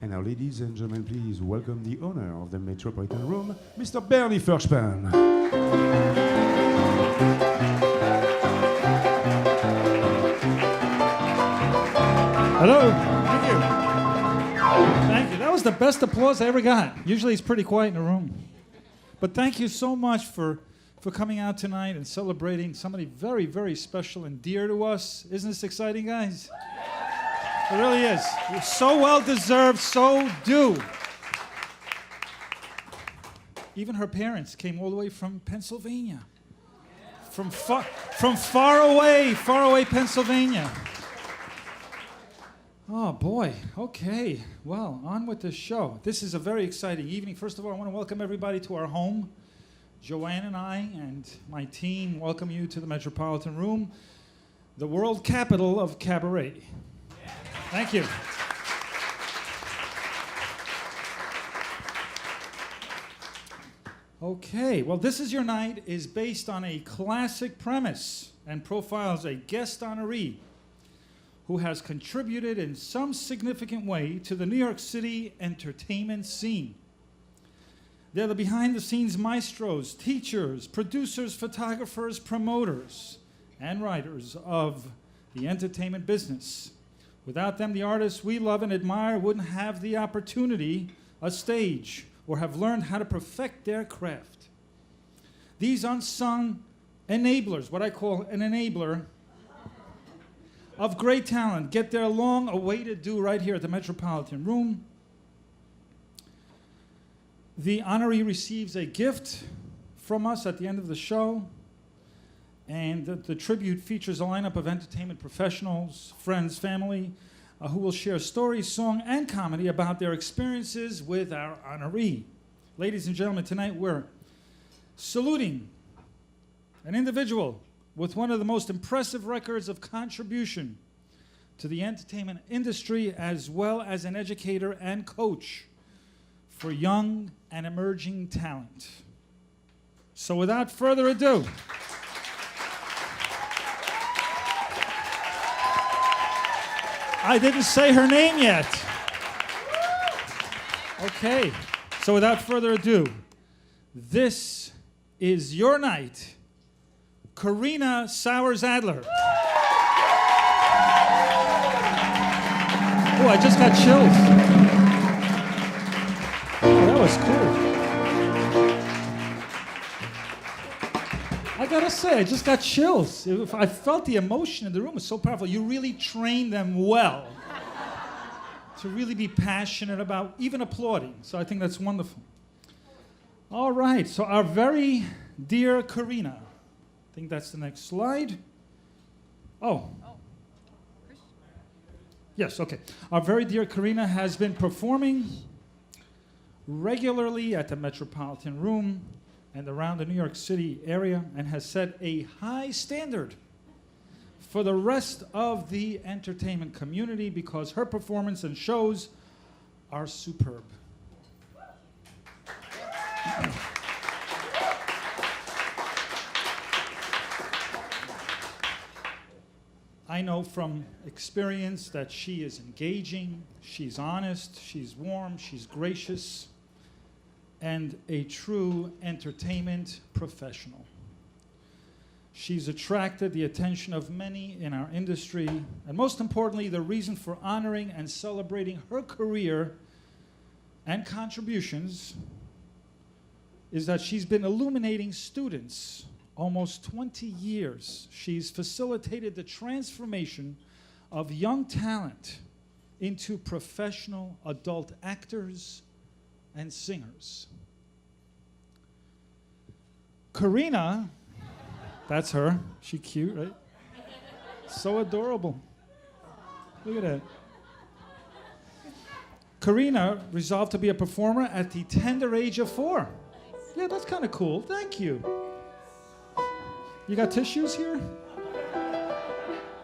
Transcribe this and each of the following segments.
And now, ladies and gentlemen, please welcome the owner of the Metropolitan Room, Mr. Bernie Fershpan. Hello. Thank you. Thank you. That was the best applause I ever got. Usually it's pretty quiet in the room. But thank you so much for coming out tonight and celebrating somebody very, very special and dear to us. Isn't this exciting, guys? It really is. You're so well-deserved, so due. Even her parents came all the way from Pennsylvania. From far away Pennsylvania. Oh, boy. Okay. Well, on with the show. This is a very exciting evening. First of all, I want to welcome everybody to our home. Joanne and I and my team welcome you to the Metropolitan Room, the world capital of cabaret. Thank you. Okay, well, This Is Your Night is based on a classic premise and profiles a guest honoree who has contributed in some significant way to the New York City entertainment scene. They're the behind-the-scenes maestros, teachers, producers, photographers, promoters, and writers of the entertainment business. Without them, the artists we love and admire wouldn't have the opportunity, a stage, or have learned how to perfect their craft. These unsung enablers, what I call an enabler, of great talent, get their long-awaited due right here at the Metropolitan Room. The honoree receives a gift from us at the end of the show, and the tribute features a lineup of entertainment professionals, friends, family, who will share stories, song, and comedy about their experiences with our honoree. Ladies and gentlemen, tonight we're saluting an individual with one of the most impressive records of contribution to the entertainment industry, as well as an educator and coach for young and emerging talent. So without further ado, I didn't say her name yet. Okay, so without further ado, this is your night, Corinna Sowers-Adler. Oh, I just got chills. Oh, that was cool. I gotta say, I just got chills. I felt the emotion in the room. It was so powerful. You really trained them well to really be passionate about even applauding. So I think that's wonderful. All right, so our very dear Corinna. I think that's the next slide. Oh. Yes, okay. Our very dear Corinna has been performing regularly at the Metropolitan Room and around the New York City area, and has set a high standard for the rest of the entertainment community because her performance and shows are superb. I know from experience that she is engaging, she's honest, she's warm, she's gracious, and a true entertainment professional. She's attracted the attention of many in our industry, and most importantly, the reason for honoring and celebrating her career and contributions is that she's been illuminating students almost 20 years. She's facilitated the transformation of young talent into professional adult actors and singers. Corinna, that's her. She cute, right? So adorable. Look at that. Corinna resolved to be a performer at the tender age of 4. Yeah, that's kind of cool. Thank you. You got tissues here?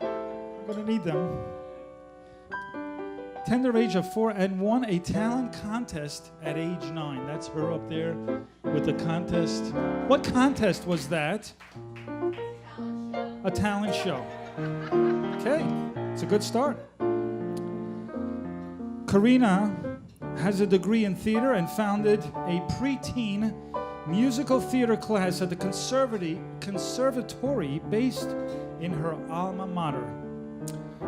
I'm gonna need them. Tender age of 4, and won a talent contest at age 9. That's her up there with the contest. What contest was that? A talent show. Okay, it's a good start. Corinna has a degree in theater and founded a preteen musical theater class at the conservatory based in her alma mater.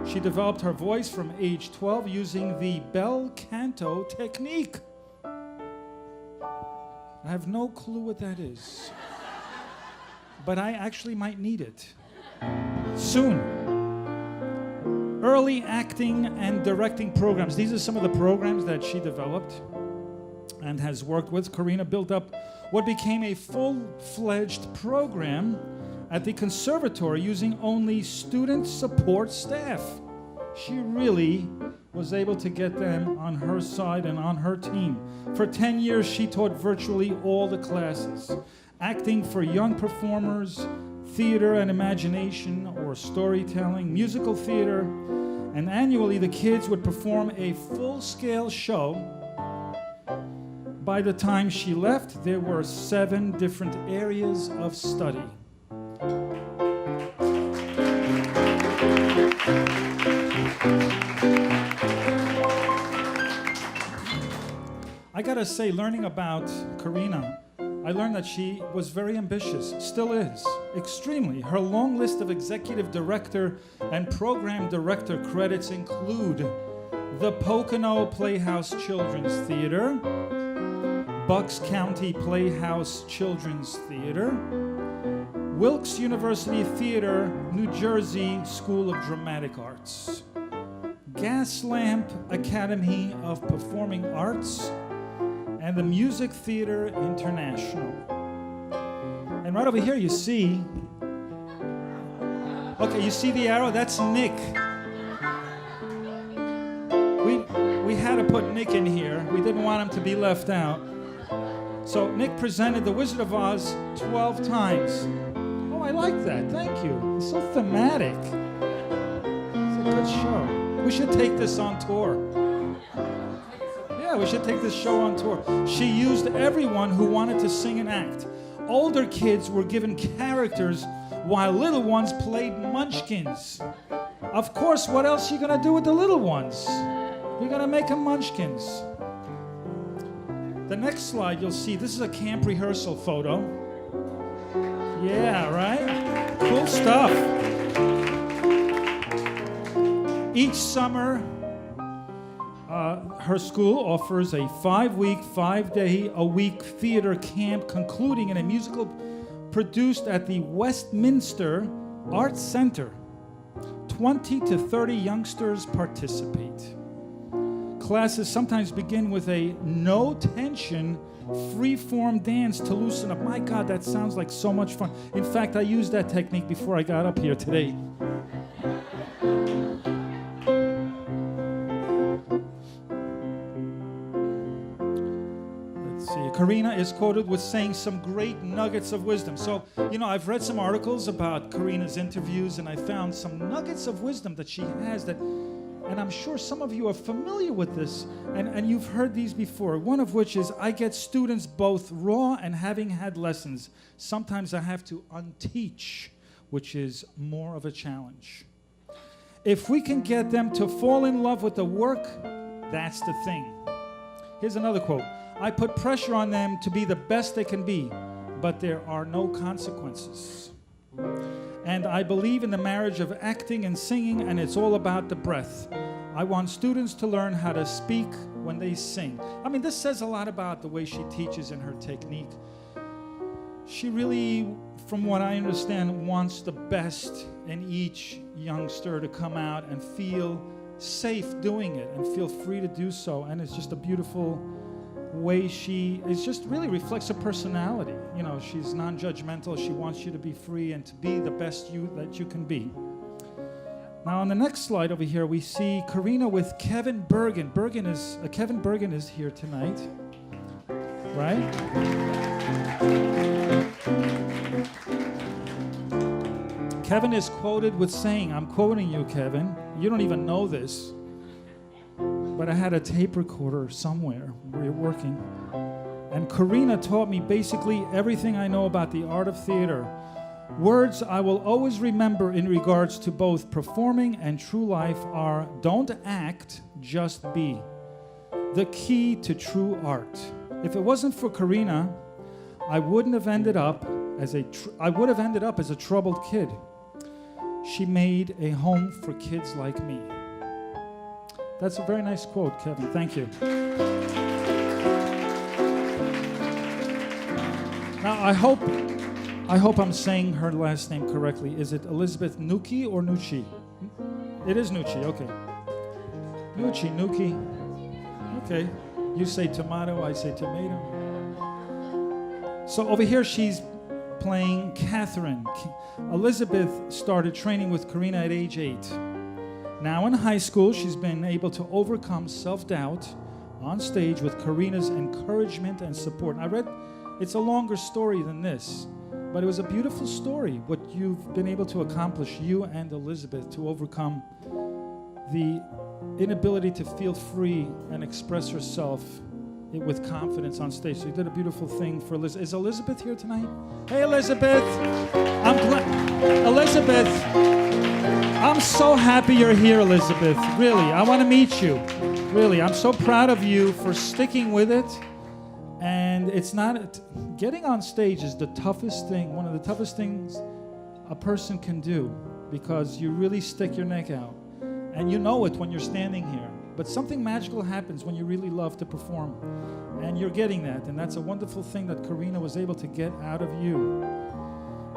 She developed her voice from age 12 using the bel canto technique. I have no clue what that is, but I actually might need it soon. Early acting and directing programs. These are some of the programs that she developed and has worked with. Corinna built up what became a full-fledged program at the conservatory using only student support staff. She really was able to get them on her side and on her team. For 10 years, she taught virtually all the classes. Acting for young performers, theater and imagination or storytelling, musical theater, and annually the kids would perform a full-scale show. By the time she left, there were 7 different areas of study. I gotta say, learning about Corinna, I learned that she was very ambitious, still is, extremely. Her long list of executive director and program director credits include the Pocono Playhouse Children's Theater, Bucks County Playhouse Children's Theater, Wilkes University Theater, New Jersey School of Dramatic Arts, Gaslamp Academy of Performing Arts, and the Music Theater International. And right over here you see, okay, you see the arrow? That's Nick. We had to put Nick in here. We didn't want him to be left out. So Nick presented The Wizard of Oz 12 times. Oh, I like that. Thank you. It's so thematic. It's a good show. We should take this on tour. Yeah, we should take this show on tour. She used everyone who wanted to sing and act. Older kids were given characters while little ones played munchkins. Of course, what else are you gonna do with the little ones? You're gonna make them munchkins. The next slide you'll see, this is a camp rehearsal photo. Yeah, right? Cool stuff. Each summer, her school offers a 5-week, 5-day-a-week theater camp concluding in a musical produced at the Westminster Arts Center. 20 to 30 youngsters participate. Classes sometimes begin with a no-tension, free-form dance to loosen up. My God, that sounds like so much fun. In fact, I used that technique before I got up here today. Corinna is quoted with saying some great nuggets of wisdom. So, I've read some articles about Corinna's interviews, and I found some nuggets of wisdom that she has that, and I'm sure some of you are familiar with this, and you've heard these before. One of which is, I get students both raw and having had lessons. Sometimes I have to unteach, which is more of a challenge. If we can get them to fall in love with the work, that's the thing. Here's another quote. I put pressure on them to be the best they can be, but there are no consequences. And I believe in the marriage of acting and singing, and it's all about the breath. I want students to learn how to speak when they sing. I mean, this says a lot about the way she teaches and her technique. She really, from what I understand, wants the best in each youngster to come out and feel safe doing it and feel free to do so. And it's just a beautiful way she is, just really reflects her personality. She's non-judgmental. She wants you to be free and to be the best you that you can be. Now on the next slide over here, we see Corinna with Kevin Bergen. Kevin Bergen is here tonight, right? Kevin is quoted with saying, I'm quoting you, Kevin. You don't even know this, but I had a tape recorder somewhere where you're working. And Corinna taught me basically everything I know about the art of theater. Words I will always remember in regards to both performing and true life are, don't act, just be. the key to true art. If it wasn't for Corinna, I would have ended up as a troubled kid. She made a home for kids like me. That's a very nice quote, Kevin. Thank you. Now, I hope I'm saying her last name correctly. Is it Elizabeth Nuki or Nucci? It is Nucci, okay. Nuki. Okay. You say tomato, I say tomato. So over here she's playing Catherine. Elizabeth started training with Corinna at age 8. Now in high school, she's been able to overcome self-doubt on stage with Corinna's encouragement and support. And I read, it's a longer story than this, but it was a beautiful story, what you've been able to accomplish, you and Elizabeth, to overcome the inability to feel free and express herself with confidence on stage. So you did a beautiful thing for Elizabeth. Is Elizabeth here tonight? Hey, Elizabeth. I'm glad. Elizabeth, I'm so happy you're here, Elizabeth. Really, I want to meet you. Really, I'm so proud of you for sticking with it. And it's not, getting on stage is the toughest thing, one of the toughest things a person can do, because you really stick your neck out. And you know it when you're standing here. But something magical happens when you really love to perform. And you're getting that. And that's a wonderful thing that Corinna was able to get out of you.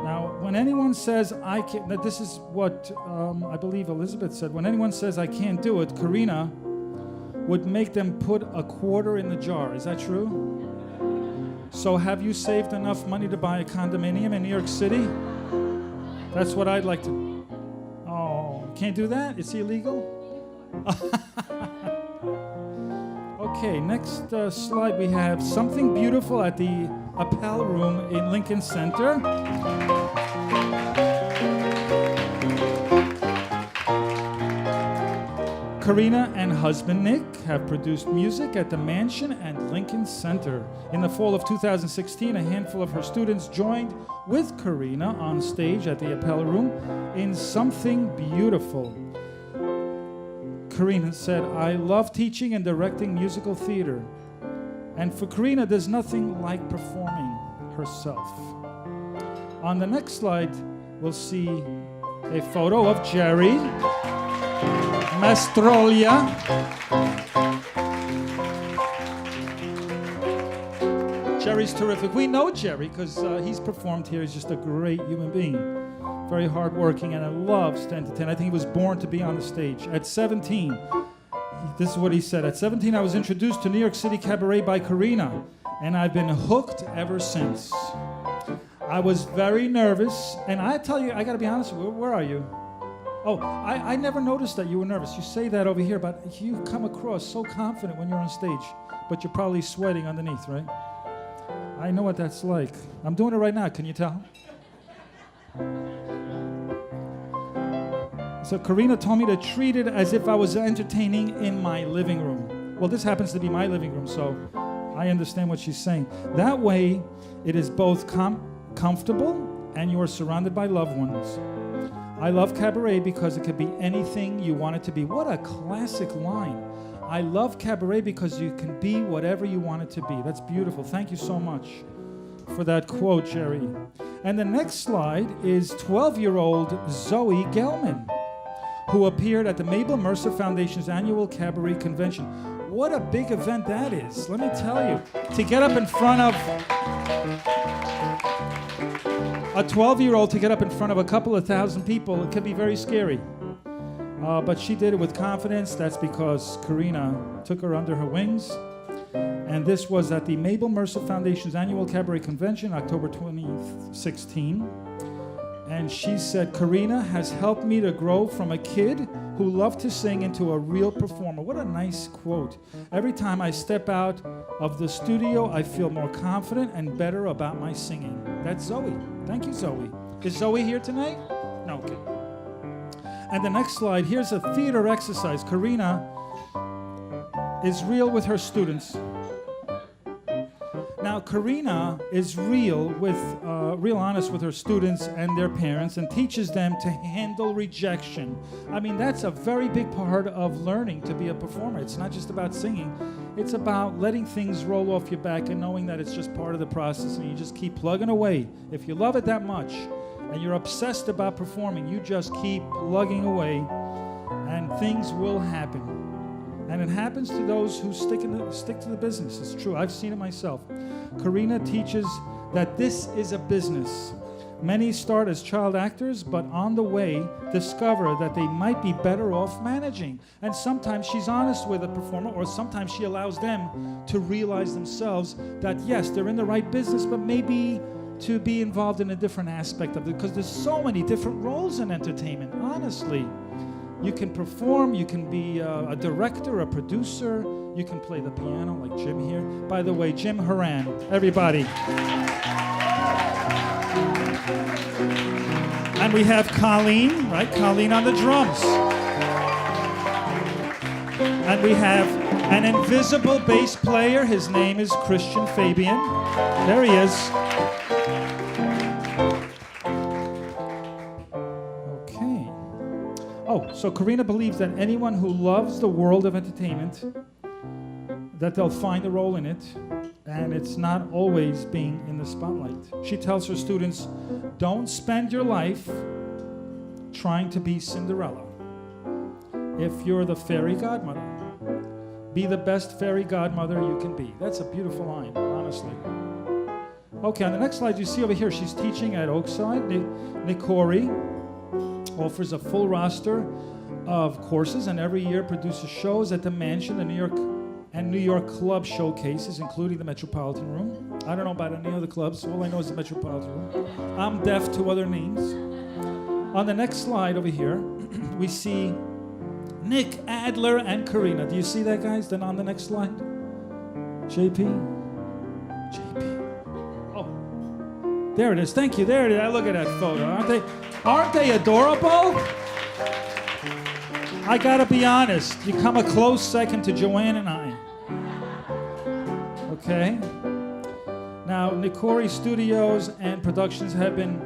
Now, when anyone says, I can't, this is what I believe Elizabeth said, when anyone says, I can't do it, Corinna would make them put a quarter in the jar. Is that true? So have you saved enough money to buy a condominium in New York City? That's what I'd like to. Oh, can't do that? It's illegal? Okay, next slide we have something beautiful at the Appel Room in Lincoln Center. Corinna and husband Nick have produced music at the Mansion and Lincoln Center. In the fall of 2016, a handful of her students joined with Corinna on stage at the Appel Room in Something Beautiful. Corinna said, I love teaching and directing musical theater. And for Corinna, there's nothing like performing herself. On the next slide, we'll see a photo of Jerry Mastrolia. Jerry's terrific. We know Jerry because he's performed here. He's just a great human being. Very hardworking and loves to entertain. I think he was born to be on the stage. At 17, this is what he said. At 17, I was introduced to New York City Cabaret by Corinna, and I've been hooked ever since. I was very nervous, and I tell you, I got to be honest with you, where are you? Oh, I never noticed that you were nervous. You say that over here, but you come across so confident when you're on stage, but you're probably sweating underneath, right? I know what that's like. I'm doing it right now. Can you tell? So Corinna told me to treat it as if I was entertaining in my living room. Well, this happens to be my living room, so I understand what she's saying. That way, it is both comfortable and you are surrounded by loved ones. I love cabaret because it could be anything you want it to be. What a classic line. I love cabaret because you can be whatever you want it to be. That's beautiful. Thank you so much for that quote, Jerry. And the next slide is 12-year-old Zoe Gelman, who appeared at the Mabel Mercer Foundation's annual cabaret convention. What a big event that is. Let me tell you, to get up in front of a 12-year-old, to get up in front of a couple of thousand people, it can be very scary. But she did it with confidence. That's because Corinna took her under her wings. And this was at the Mabel Mercer Foundation's annual cabaret convention, October 2016. And she said, Corinna has helped me to grow from a kid who loved to sing into a real performer. What a nice quote. Every time I step out of the studio, I feel more confident and better about my singing. That's Zoe. Thank you, Zoe. Is Zoe here tonight? No, okay. And the next slide, here's a theater exercise. Corinna is real with her students. Now, Corinna is real honest with her students and their parents and teaches them to handle rejection. I mean, that's a very big part of learning to be a performer. It's not just about singing. It's about letting things roll off your back and knowing that it's just part of the process, and you just keep plugging away. If you love it that much and you're obsessed about performing, you just keep plugging away and things will happen. And it happens to those who stick to the business. It's true. I've seen it myself. Corinna teaches that this is a business. Many start as child actors, but on the way discover that they might be better off managing. And sometimes she's honest with a performer, or sometimes she allows them to realize themselves that yes, they're in the right business, but maybe to be involved in a different aspect of it, because there's so many different roles in entertainment, honestly. You can perform, you can be a director, a producer, you can play the piano like Jim here. By the way, Jim Horan, everybody. And we have Colleen, right? Colleen on the drums. And we have an invisible bass player. His name is Christian Fabian. There he is. Okay. Oh, so Corinna believes that anyone who loves the world of entertainment, that they'll find a role in it, and it's not always being in the spotlight. She tells her students, don't spend your life trying to be Cinderella. If you're the fairy godmother, be the best fairy godmother you can be. That's a beautiful line, honestly. Okay, on the next slide, you see over here, she's teaching at Oakside. Nikori offers a full roster of courses and every year produces shows at the Mansion, the New York Club showcases, including the Metropolitan Room. I don't know about any other clubs. All I know is the Metropolitan Room. I'm deaf to other names. On the next slide over here, we see Nick Adler and Corinna. Do you see that, guys? Then on the next slide. JP. Oh, there it is. Thank you. There it is. Look at that photo. Aren't they adorable? I gotta be honest. You come a close second to Joanne and I. Okay. Now, Nikori Studios and Productions have been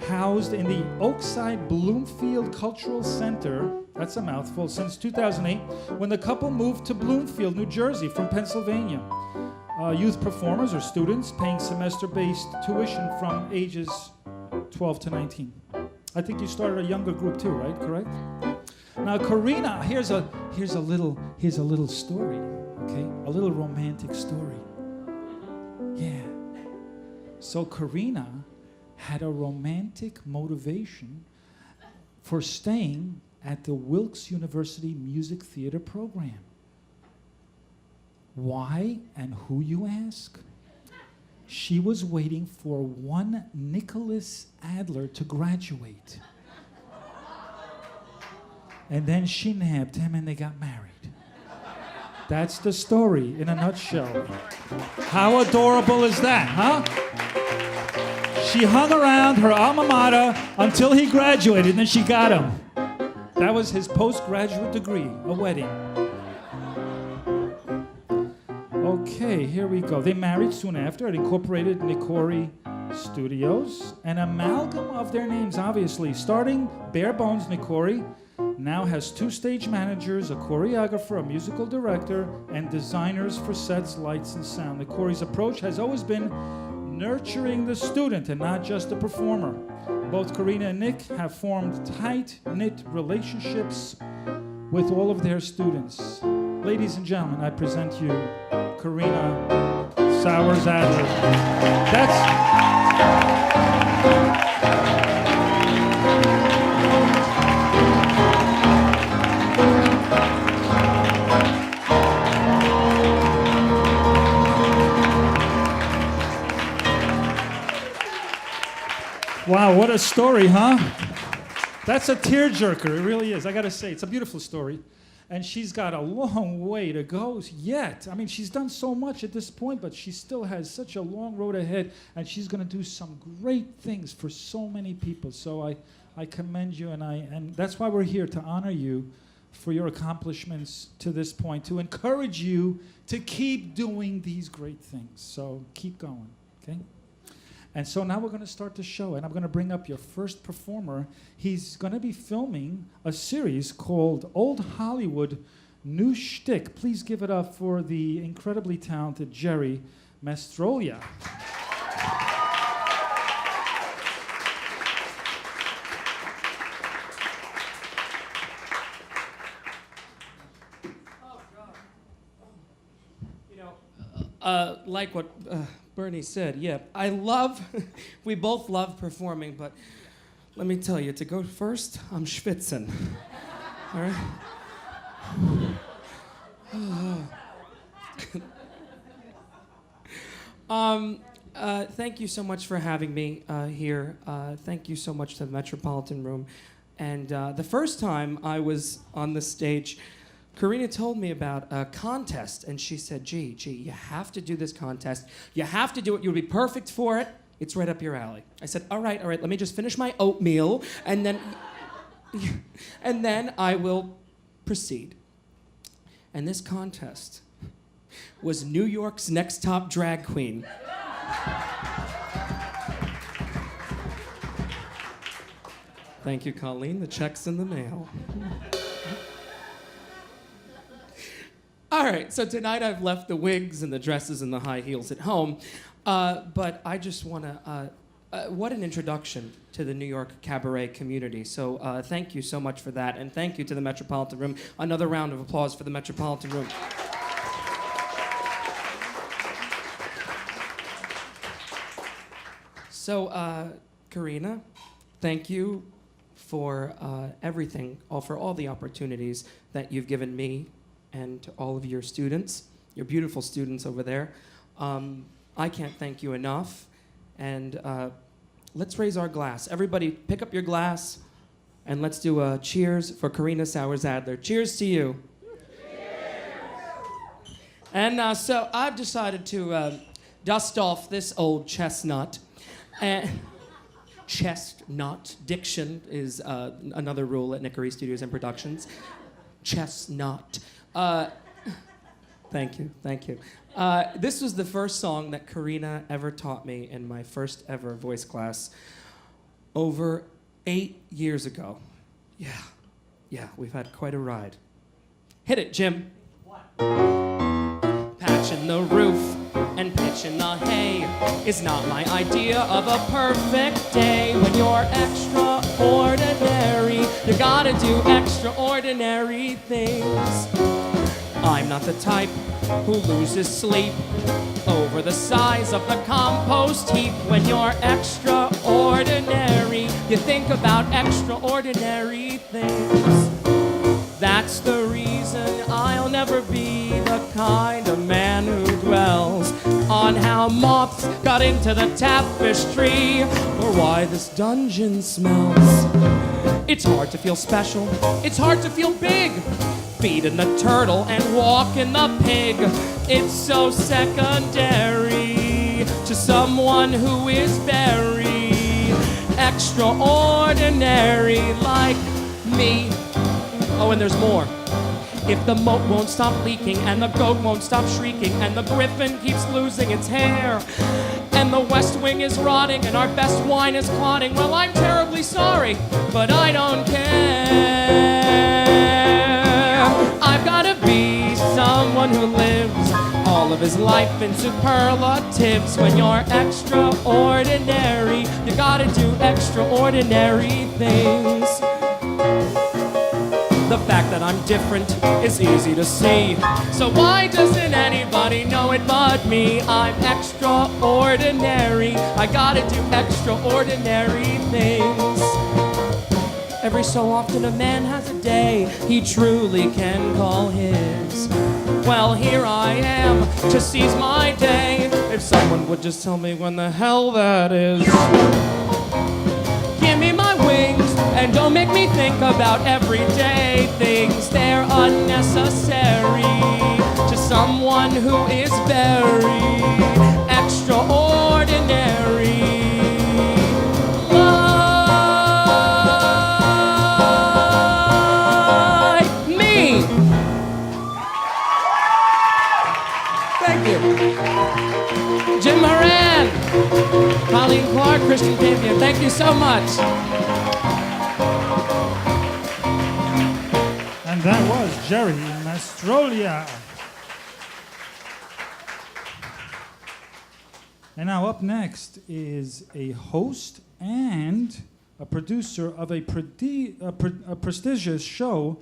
housed in the Oakside Bloomfield Cultural Center, that's a mouthful, since 2008, when the couple moved to Bloomfield, New Jersey from Pennsylvania. Youth performers or students paying semester-based tuition from ages 12 to 19. I think you started a younger group too, right? Correct? Now, Corinna, here's a little story, okay? A little romantic story. Yeah. So Corinna had a romantic motivation for staying at the Wilkes University Music Theater program. Why and who, you ask? She was waiting for one Nicholas Adler to graduate. And then she nabbed him and they got married. That's the story in a nutshell. How adorable is that, huh? She hung around her alma mater until he graduated, and then she got him. That was his postgraduate degree, a wedding. Okay, here we go. They married soon after. It incorporated Nikori Studios, an amalgam of their names, obviously. Starting bare bones, Nikori now has 2 stage managers, a choreographer, a musical director, and designers for sets, lights, and sound. Nikori's approach has always been nurturing the student and not just the performer. Both Corinna and Nick have formed tight-knit relationships with all of their students. Ladies and gentlemen, I present you Corinna Sowers-Adler. Wow, what a story, huh? That's a tearjerker, it really is. I gotta say, it's a beautiful story. And she's got a long way to go yet. I mean, she's done so much at this point, but she still has such a long road ahead, and she's gonna do some great things for so many people. So I commend you, and that's why we're here, to honor you for your accomplishments to this point, to encourage you to keep doing these great things. So keep going, okay? And so now we're going to start the show, and I'm going to bring up your first performer. He's going to be filming a series called Old Hollywood new shtick. Please give it up for the incredibly talented Jerry Mastrolia. Like what Bernie said, yeah, we both love performing, but let me tell you, to go first, I'm schwitzing. All right? Thank you so much for having me here. Thank you so much to the Metropolitan Room. And the first time I was on the stage, Corinna told me about a contest, and she said, gee, you have to do this contest. You have to do it. You'll be perfect for it. It's right up your alley. I said, all right, let me just finish my oatmeal, and then I will proceed. And this contest was New York's Next Top Drag Queen. Thank you, Colleen. The check's in the mail. All right, so tonight I've left the wigs and the dresses and the high heels at home, but I just want to, what an introduction to the New York cabaret community. So thank you so much for that, and thank you to the Metropolitan Room. Another round of applause for the Metropolitan Room. So, Corinna, thank you for everything, for all the opportunities that you've given me and to all of your students, your beautiful students over there. I can't thank you enough. And let's raise our glass. Everybody pick up your glass and let's do a cheers for Corinna Sowers-Adler. Cheers to you. Cheers. And so I've decided to dust off this old chestnut. Chestnut. Diction is another rule at Nickery Studios and Productions. Chestnut. Thank you. This was the first song that Corinna ever taught me in my first ever voice class over 8 years ago. Yeah, we've had quite a ride. Hit it, Jim. What? Patching the roof and pitching the hay is not my idea of a perfect day. When you're extraordinary, you gotta do extraordinary things. I'm not the type who loses sleep over the size of the compost heap. When you're extraordinary, you think about extraordinary things. That's the reason I'll never be the kind of man who dwells on how moths got into the tapestry or why this dungeon smells. It's hard to feel special, it's hard to feel big, feeding the turtle and walking the pig. It's so secondary to someone who is very extraordinary like me. Oh, and there's more. If the moat won't stop leaking, and the goat won't stop shrieking, and the griffin keeps losing its hair, and the West Wing is rotting, and our best wine is clotting, well, I'm terribly sorry, but I don't care. I've gotta be someone who lives all of his life in superlatives. When you're extraordinary, you gotta do extraordinary things. The fact that I'm different is easy to see. So why doesn't anybody know it but me? I'm extraordinary. I gotta do extraordinary things. Every so often a man has a day he truly can call his. Well, here I am to seize my day. If someone would just tell me when the hell that is. Give me my wings and don't make me think about everyday things. They're unnecessary to someone who is very extraordinary. Like me. Thank you. Jim Moran, Colleen Clark, Christian Campion, thank you so much. And that was Jerry Astrolia. And now up next is a host and a producer of a prestigious show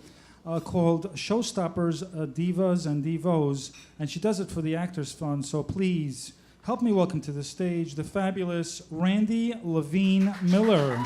called Showstoppers, Divas and Divos, and she does it for the Actors Fund, so please help me welcome to the stage the fabulous Randy Levine Miller.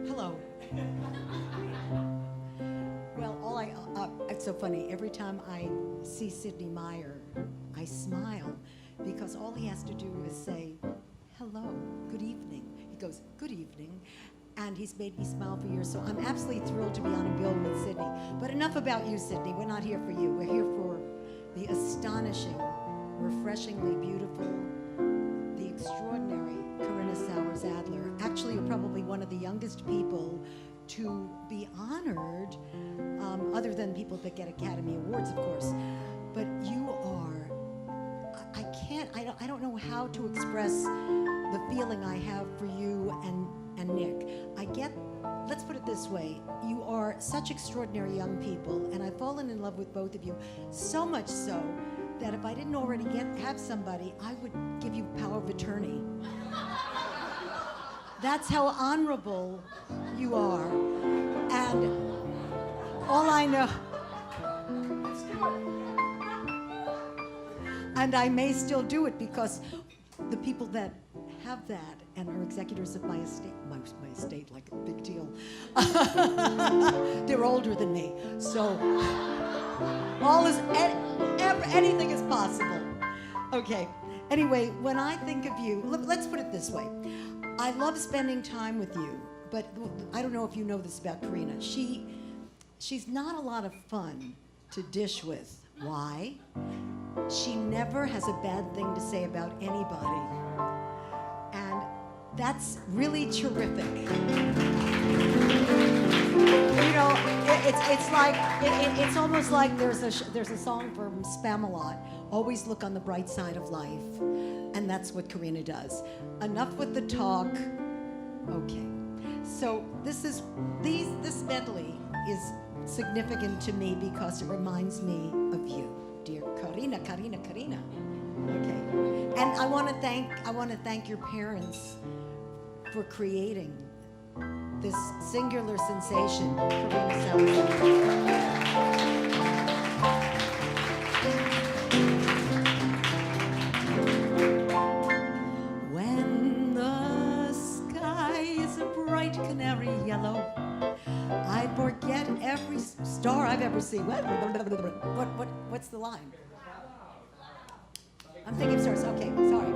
Hello. Well, it's so funny. Every time I see Sidney Meyer, I smile because all he has to do is say, hello, good evening. He goes, good evening. And he's made me smile for years. So I'm absolutely thrilled to be on a bill with Sidney. But enough about you, Sidney. We're not here for you. We're here for the astonishing, refreshingly beautiful, the extraordinary Corinna Sowers-Adler. Actually, you're probably one of the youngest people to be honored, other than people that get Academy Awards, of course. But you are, I don't know how to express the feeling I have for you and Nick. Let's put it this way, you are such extraordinary young people, and I've fallen in love with both of you, so much so that if I didn't already have somebody, I would give you power of attorney. That's how honorable you are. And all I know, and I may still do it because the people that have that and are executors of my estate, like a big deal, they're older than me. So anything is possible. Okay, anyway, when I think of you, let's put it this way. I love spending time with you, but I don't know if you know this about Corinna. She's not a lot of fun to dish with. Why? She never has a bad thing to say about anybody. And that's really terrific. You know, it's almost like there's a song from Spamalot, always look on the bright side of life. And that's what Corinna does. Enough with the talk. Okay. So this medley is significant to me because it reminds me of you, dear Corinna. Okay. And I want to thank your parents for creating this singular sensation, Corinna Sowers-Adler. Canary yellow, I forget every star I've ever seen. What's the line? I'm thinking of stars. Okay, sorry.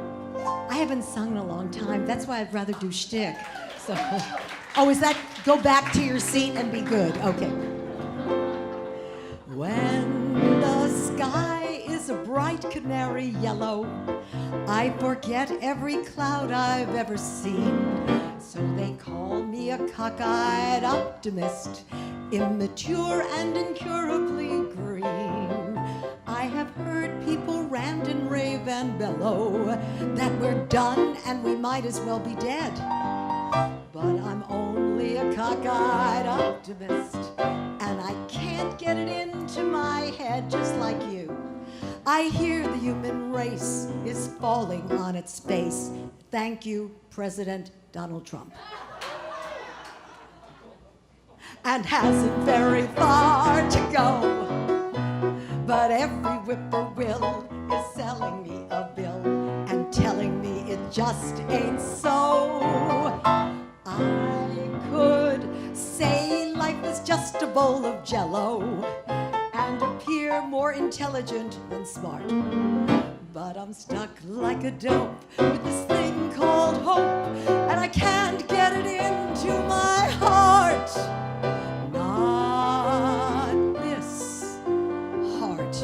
I haven't sung in a long time. That's why I'd rather do shtick. So, is that go back to your seat and be good? Okay. When the sky is a bright canary yellow, I forget every cloud I've ever seen. So they call me a cockeyed optimist, immature and incurably green. I have heard people rant and rave and bellow that we're done and we might as well be dead. But I'm only a cockeyed optimist, and I can't get it into my head just like you. I hear the human race is falling on its face. Thank you, President Donald Trump. And hasn't very far to go. But every whippoorwill is selling me a bill and telling me it just ain't so. I could say life is just a bowl of jello and appear more intelligent than smart. But I'm stuck like a dope with this thing called hope, and I can't get it into my heart. Not this heart.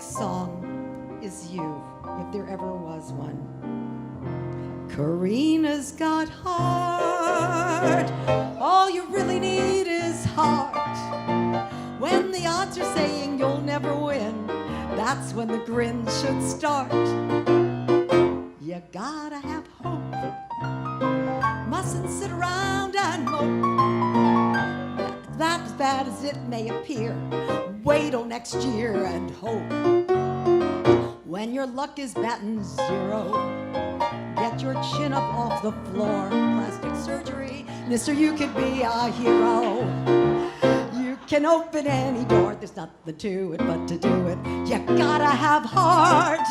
song is you, if there ever was one. Corinna's got heart. All you really need is heart. When the odds are saying you'll never win, that's when the grin should start. You gotta have hope. Mustn't sit around and mope. Not as bad as it may appear. Wait till next year and hope. When your luck is batting zero, get your chin up off the floor. Plastic surgery, mister, you could be a hero. You can open any door, there's nothing to it but to do it. You gotta have heart.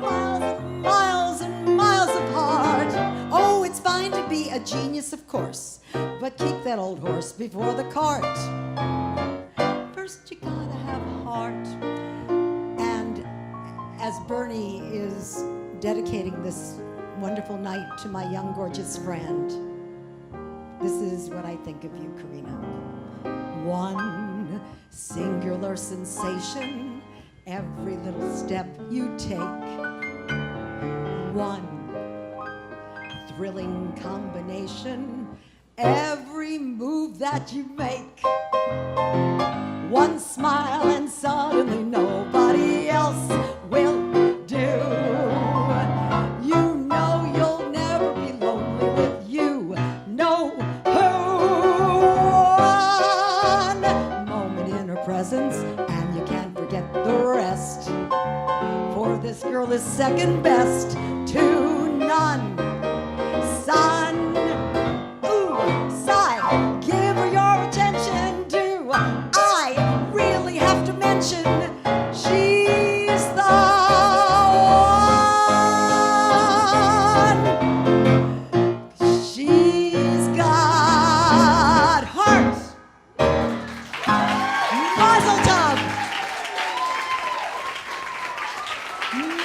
Miles and miles and miles of heart. Oh, it's fine to be a genius, of course, but keep that old horse before the cart. First you gotta have heart. And as Bernie is dedicating this wonderful night to my young, gorgeous friend, this is what I think of you, Corinna. One singular sensation, every little step you take. One thrilling combination, every move that you make. One smile and suddenly nobody else will do. You know you'll never be lonely with you. No, one moment in her presence and you can't forget the rest. For this girl is second best to none. Son, ooh, sigh, give her your attention. Do I really have to mention she's the one? She's got heart. Mazel tov.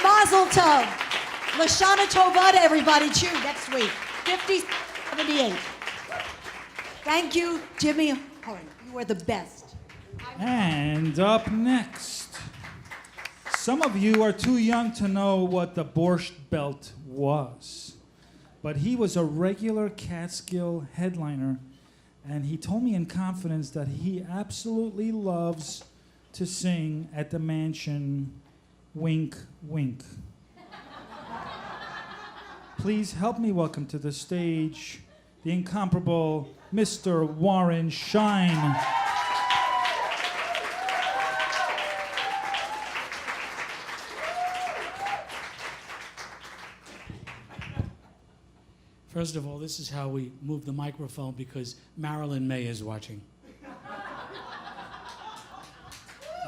Mazel tov. Lashana Tova to everybody. Chew next week. 5078. Thank you, Jimmy Horn. You are the best. And up next, some of you are too young to know what the Borscht Belt was, but he was a regular Catskill headliner, and he told me in confidence that he absolutely loves to sing at the mansion, wink, wink. Please help me welcome to the stage the incomparable Mr. Warren Shine. First of all, this is how we move the microphone because Marilyn May is watching.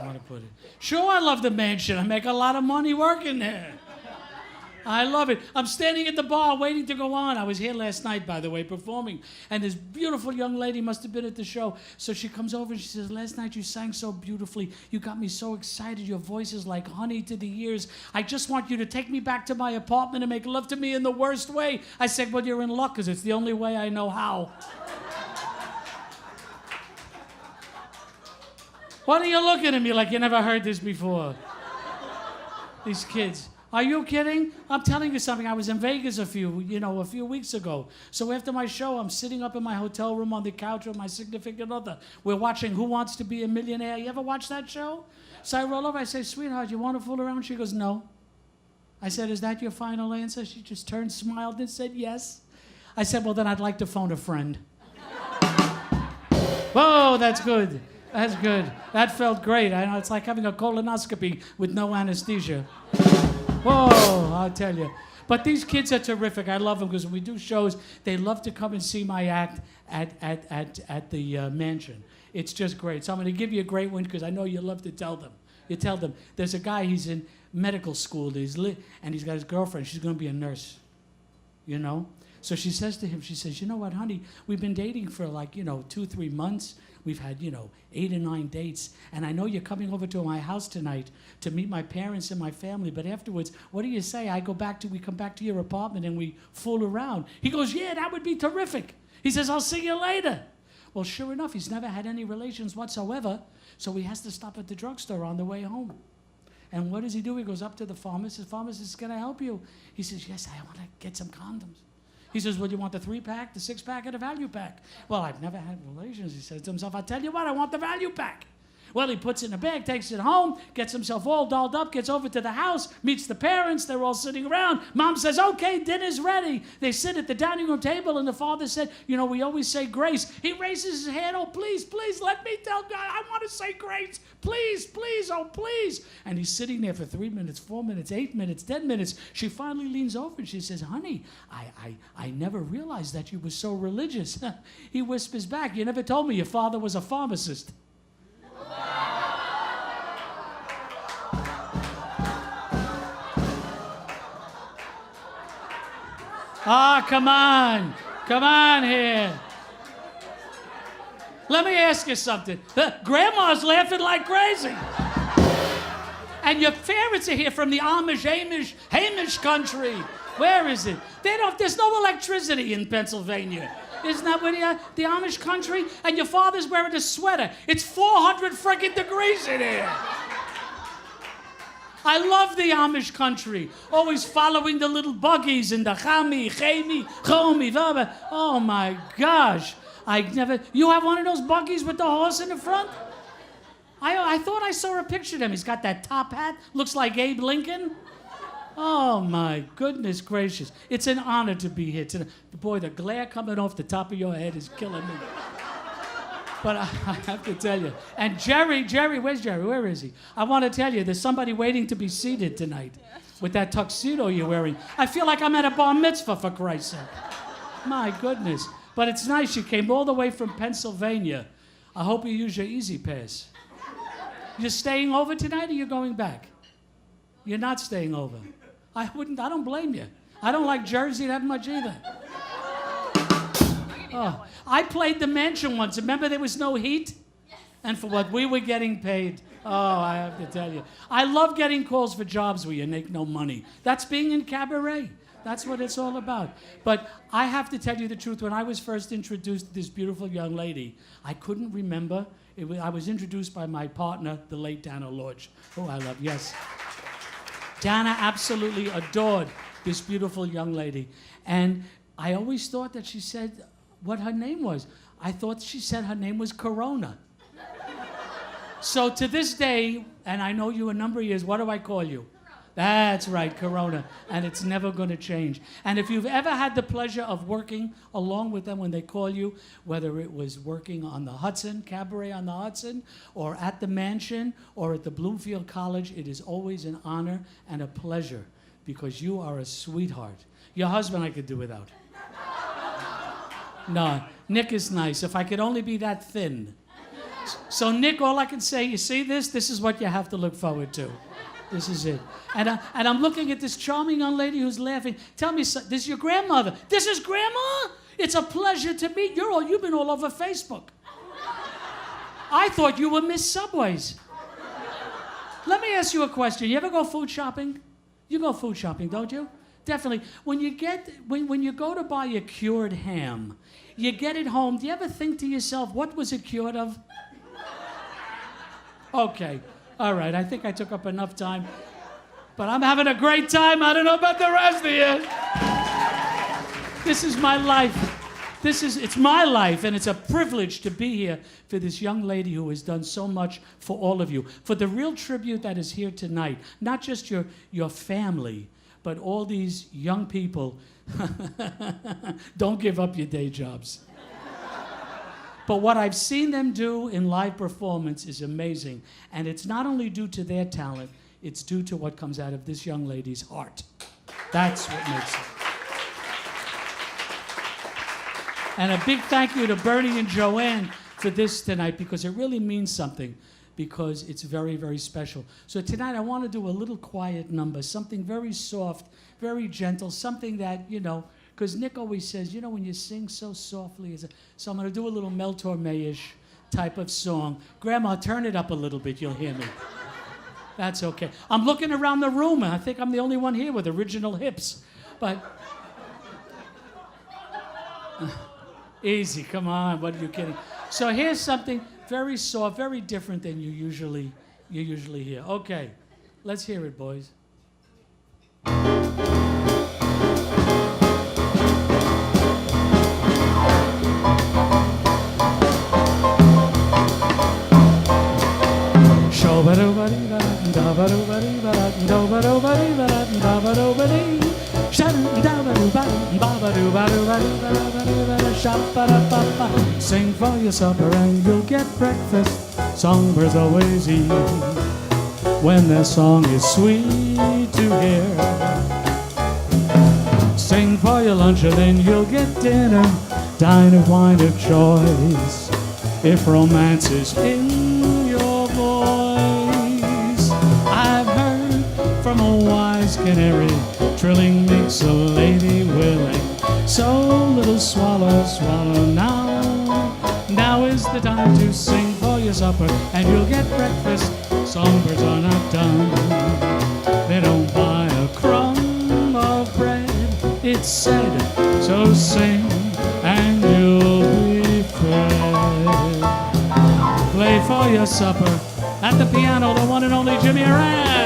I want to put it. Sure, I love the mansion. I make a lot of money working there. I love it. I'm standing at the bar waiting to go on. I was here last night, by the way, performing. And this beautiful young lady must have been at the show. So she comes over and she says, last night you sang so beautifully. You got me so excited. Your voice is like honey to the ears. I just want you to take me back to my apartment and make love to me in the worst way. I said, well, you're in luck because it's the only way I know how. What are you looking at me like you never heard this before? These kids. Are you kidding? I'm telling you something. I was in Vegas a few weeks ago. So after my show, I'm sitting up in my hotel room on the couch with my significant other. We're watching Who Wants to Be a Millionaire. You ever watch that show? So I roll over. I say, sweetheart, you want to fool around? She goes, no. I said, is that your final answer? She just turned, smiled, and said yes. I said, well, then I'd like to phone a friend. Whoa, that's good. That's good. That felt great. I know it's like having a colonoscopy with no anesthesia. Whoa, I'll tell you. But these kids are terrific. I love them because when we do shows, they love to come and see my act at the mansion. It's just great. So I'm going to give you a great one because I know you love to tell them. You tell them, there's a guy, he's in medical school, and he's got his girlfriend. She's going to be a nurse, you know? So she says to him, she says, you know what, honey, we've been dating for 2-3 months. We've had, 8 or 9 dates. And I know you're coming over to my house tonight to meet my parents and my family. But afterwards, what do you say? We come back to your apartment and we fool around. He goes, yeah, that would be terrific. He says, I'll see you later. Well, sure enough, he's never had any relations whatsoever. So he has to stop at the drugstore on the way home. And what does he do? He goes up to the pharmacist. Pharmacist, can I help you? He says, yes, I want to get some condoms. He says, well, you want the 3-pack, the 6-pack, or the value pack? Well, I've never had relations. He says to himself, I'll tell you what, I want the value pack. Well, he puts it in a bag, takes it home, gets himself all dolled up, gets over to the house, meets the parents. They're all sitting around. Mom says, okay, dinner's ready. They sit at the dining room table, and the father said, you know, we always say grace. He raises his hand, oh, please, please, let me tell God, I want to say grace. Please, please, oh, please. And he's sitting there for 3 minutes, 4 minutes, 8 minutes, 10 minutes. She finally leans over, and she says, honey, I never realized that you were so religious. He whispers back, you never told me your father was a pharmacist. Ah, come on. Come on here. Let me ask you something. Grandma's laughing like crazy. And your parents are here from the Hamish country. Where is it? There's no electricity in Pennsylvania. Isn't that where the Amish country? And your father's wearing a sweater. It's 400 freaking degrees in here. I love the Amish country. Always following the little buggies and the chomi. Oh my gosh. You have one of those buggies with the horse in the front? I thought I saw a picture of him. He's got that top hat. Looks like Abe Lincoln. Oh my goodness gracious. It's an honor to be here today. Boy, the glare coming off the top of your head is killing me. But I have to tell you. And Jerry, where's Jerry? Where is he? I want to tell you, there's somebody waiting to be seated tonight with that tuxedo you're wearing. I feel like I'm at a bar mitzvah, for Christ's sake. My goodness. But it's nice. You came all the way from Pennsylvania. I hope you use your Easy Pass. You're staying over tonight or you're going back? You're not staying over. I don't blame you. I don't like Jersey that much either. Oh, I played the mansion once. Remember there was no heat? And for what we were getting paid. Oh, I have to tell you. I love getting calls for jobs where you make no money. That's being in cabaret. That's what it's all about. But I have to tell you the truth. When I was first introduced to this beautiful young lady, I couldn't remember. I was introduced by my partner, the late Dana Lodge, who I love, yes. Dana absolutely adored this beautiful young lady. And I always thought that she said what her name was. I thought she said her name was Corinna. So to this day, and I know you a number of years, what do I call you? That's right, Corinna. And it's never going to change. And if you've ever had the pleasure of working along with them when they call you, whether it was working on the Hudson, Cabaret on the Hudson, or at the Mansion, or at the Bloomfield College, it is always an honor and a pleasure because you are a sweetheart. Your husband I could do without. No, Nick is nice. If I could only be that thin. So Nick, all I can say, you see this? This is what you have to look forward to. This is it. And I'm looking at this charming young lady who's laughing. Tell me, this is your grandmother. This is Grandma? It's a pleasure to meet you. You've been all over Facebook. I thought you were Miss Subways. Let me ask you a question. You ever go food shopping? You go food shopping, don't you? Definitely. When you go to buy a cured ham, you get it home. Do you ever think to yourself, what was it cured of? Okay. All right. I think I took up enough time. But I'm having a great time. I don't know about the rest of you. This is my life. It's my life, and it's a privilege to be here for this young lady who has done so much for all of you. For the real tribute that is here tonight, not just your family, but all these young people. Don't give up your day jobs. But what I've seen them do in live performance is amazing. And it's not only due to their talent, it's due to what comes out of this young lady's heart. That's what makes it. And a big thank you to Bernie and Joanne for this tonight, because it really means something, because it's very, very special. So tonight I want to do a little quiet number, something very soft, very gentle, something that, because Nick always says, when you sing so softly. So I'm going to do a little Mel Torme-ish type of song. Grandma, turn it up a little bit, you'll hear me. That's okay. I'm looking around the room, and I think I'm the only one here with original hips. But easy, come on, what are you kidding? So here's something very soft, very different than you usually hear. Okay, Let's hear it, boys. Sing for your supper and you'll get breakfast. Songbirds always eat when their song is sweet to hear. Sing for your lunch and then you'll get dinner. Dine of wine of choice if romance is in your voice. I've heard from a wise canary, trilling makes a lady willing. So little swallow, swallow now. Now is the time to sing for your supper and you'll get breakfast. Songbirds are not dumb. They don't buy a crumb of bread. It's said, so sing and you'll be fed. Play for your supper at the piano, the one and only Jimmy Arad.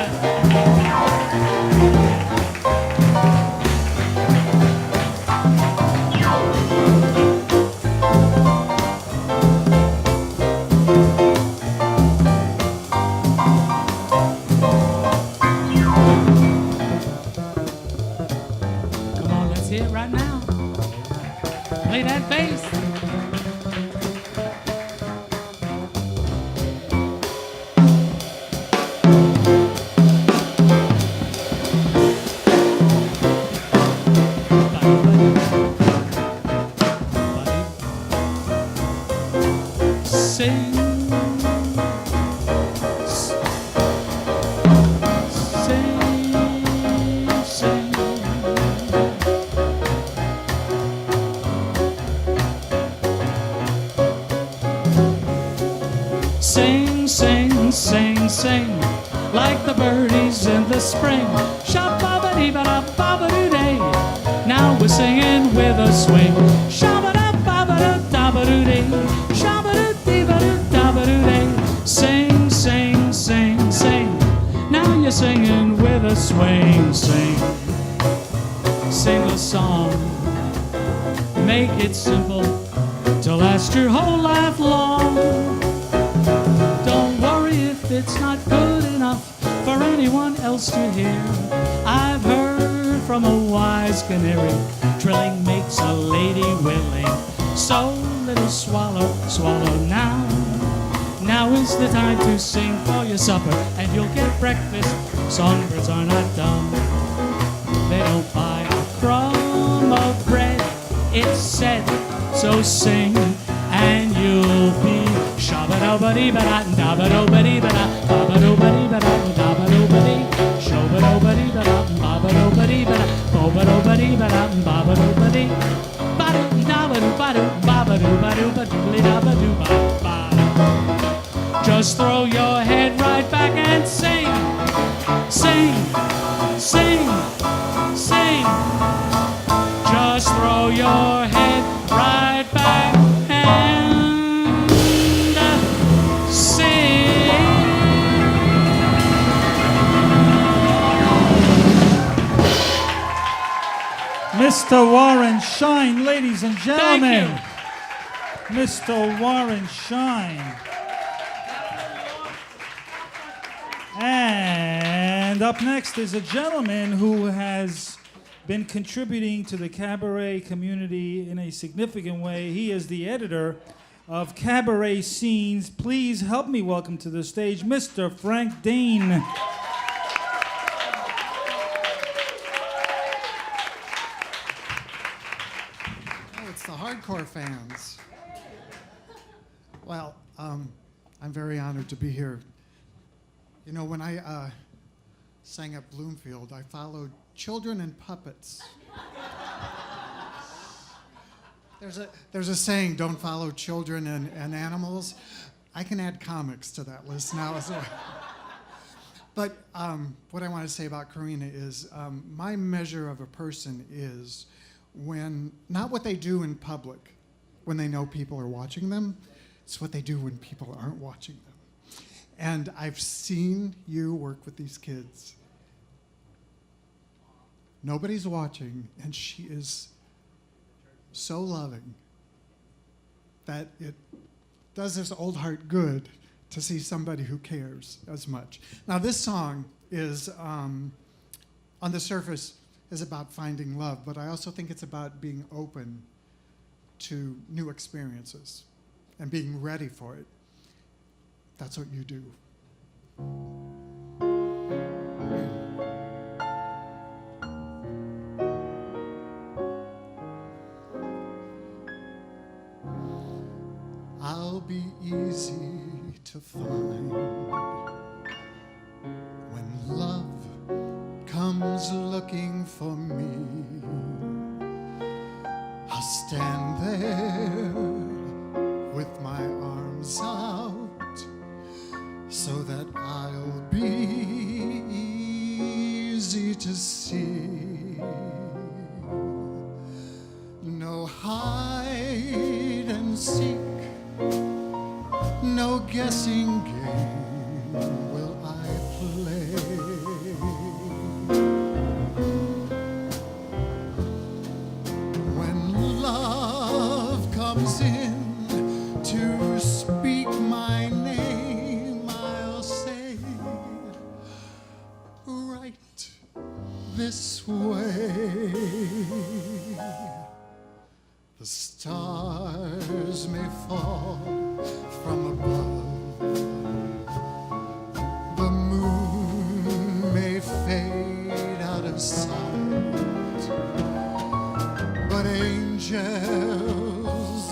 Right now, play that bass. Sing. Sing, sing, sing, sing, like the birdies in the spring. Sha-ba-ba-dee-ba-da-ba-ba-doo-day. Now we're singing with a swing. Sha-ba-da-ba-ba-da-da-ba-doo-day. Sha-ba-da-dee-ba-da-da-ba-doo-day. Sing, sing, sing, sing. Now you're singing with a swing. Sing, sing a song. Make it simple to last your whole life long. It's not good enough for anyone else to hear. I've heard from a wise canary, trilling makes a lady willing. So little swallow, swallow now. Now is the time to sing for your supper and you'll get breakfast. Songbirds are not dumb. They don't buy a crumb of bread. It's said, so sing and you'll be shabba-do-ba-dee-ba-da-da-ba-do-ba-dee-ba-da, ba-ba-do-ba-dee-ba-da-da-ba-do-ba-dee, shabba-do-ba-dee-ba-da-ba-ba-do-ba-dee-ba-da, ba-ba-do-ba-dee-ba-da-ba-ba-do-ba-dee, ba-do-ba-doo-ba-doo-ba-doo-ba-doo-ba-doo-ba-ba. Just throw your head right back and sing, sing, sing, sing. Just throw your head right back and sing. Mr. Warren Shine, ladies and gentlemen. Thank Mr. Warren Shine. And up next is a gentleman who has been contributing to the cabaret community in a significant way. He is the editor of Cabaret Scenes. Please help me welcome to the stage Mr. Frank Dane. Oh, it's the hardcore fans. Well, I'm very honored to be here. You know, when I sang at Bloomfield, I followed children and puppets. There's a saying, don't follow children and animals. I can add comics to that list now as well. But what I want to say about Corinna is my measure of a person is when, not what they do in public, when they know people are watching them, it's what they do when people aren't watching them. And I've seen you work with these kids. Nobody's watching, and she is so loving that it does this old heart good to see somebody who cares as much. Now, this song is, on the surface, is about finding love, but I also think it's about being open to new experiences and being ready for it. That's what you do. I'll be easy to find when love comes looking for me. I'll stand there with my arms out so that I'll be easy to see. No hide and seek, no guessing game will I play. When love comes in to speak my name, I'll say, right this way. The stars may fall from above, the moon may fade out of sight, but angels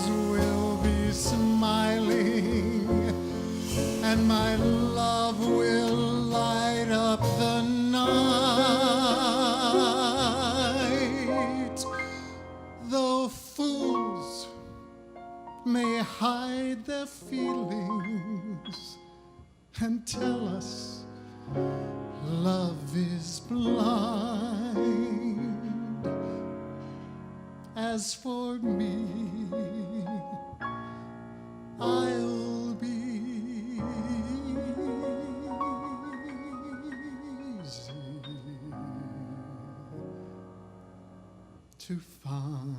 will be smiling, and my love will light up the night. Though fools may hide their feelings and tell us love is blind, as for me, I'll be easy to find.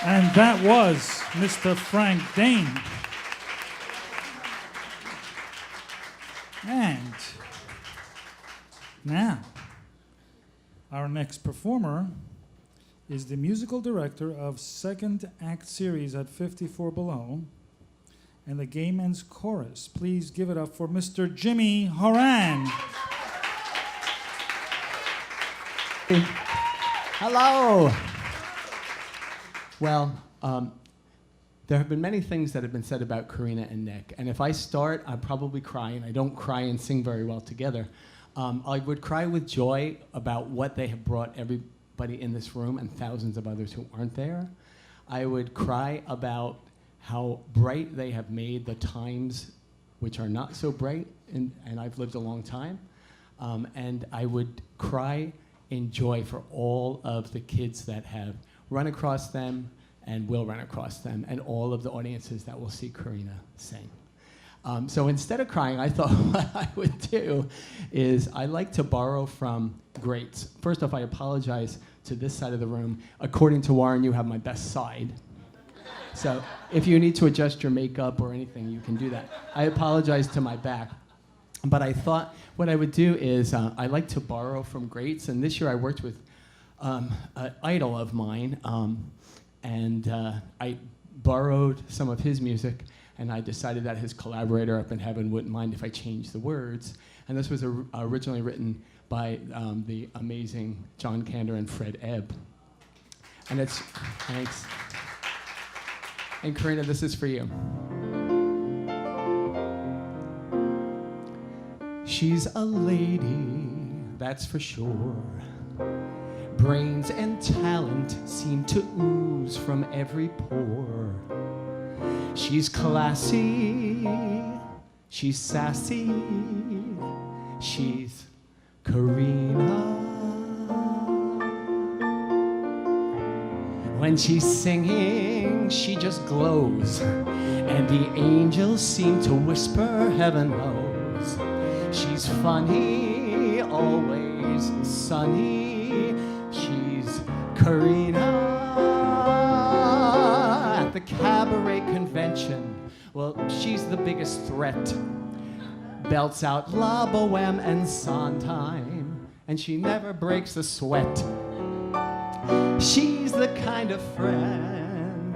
And that was Mr. Frank Dane. And now, our next performer is the musical director of Second Act Series at 54 Below and the Gay Men's Chorus. Please give it up for Mr. Jimmy Horan. Hello. Well, there have been many things that have been said about Corinna and Nick, and if I start, I'll probably cry, and I don't cry and sing very well together. I would cry with joy about what they have brought everybody in this room and thousands of others who aren't there. I would cry about how bright they have made the times which are not so bright, and I've lived a long time. And I would cry in joy for all of the kids that have run across them and will run across them, and all of the audiences that will see Corinna sing. So instead of crying, I thought what I would do is I like to borrow from greats. First off, I apologize to this side of the room. According to Warren, you have my best side. So if you need to adjust your makeup or anything, you can do that. I apologize to my back. But I thought what I would do is I like to borrow from greats. And this year I worked with an idol of mine. And I borrowed some of his music. And I decided that his collaborator up in heaven wouldn't mind if I changed the words. And this was originally written by the amazing John Kander and Fred Ebb. And it's, thanks. And Corinna, this is for you. She's a lady, that's for sure. Brains and talent seem to ooze from every pore. She's classy, she's sassy, she's Corinna. When she's singing, she just glows, and the angels seem to whisper, heaven knows. She's funny, always sunny. She's Corinna at the cabaret convention. Well, she's the biggest threat. Belts out La Boheme and Sondheim, and she never breaks a sweat. She's the kind of friend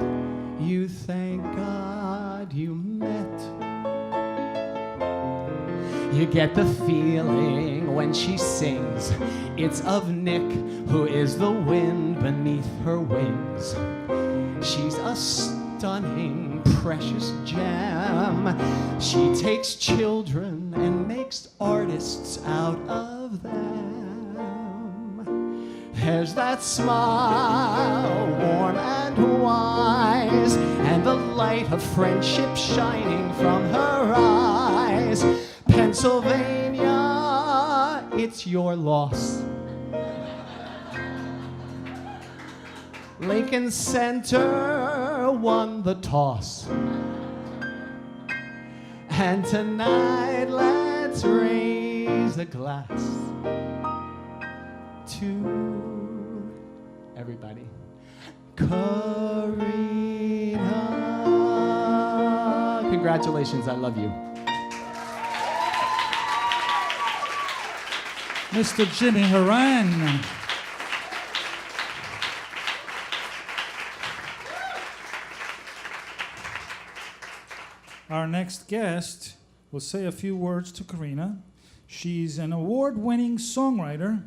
you thank God you met. You get the feeling when she sings, it's of Nick, who is the wind beneath her wings. She's a stunning, precious gem. She takes children and makes artists out of them. There's that smile, warm and wise, and the light of friendship shining from her eyes. Pennsylvania, it's your loss. Lincoln Center won the toss. And tonight, let's raise a glass to everybody. Corinna. Congratulations, I love you. Mr. Jimmy Horan. Our next guest will say a few words to Corinna. She's an award-winning songwriter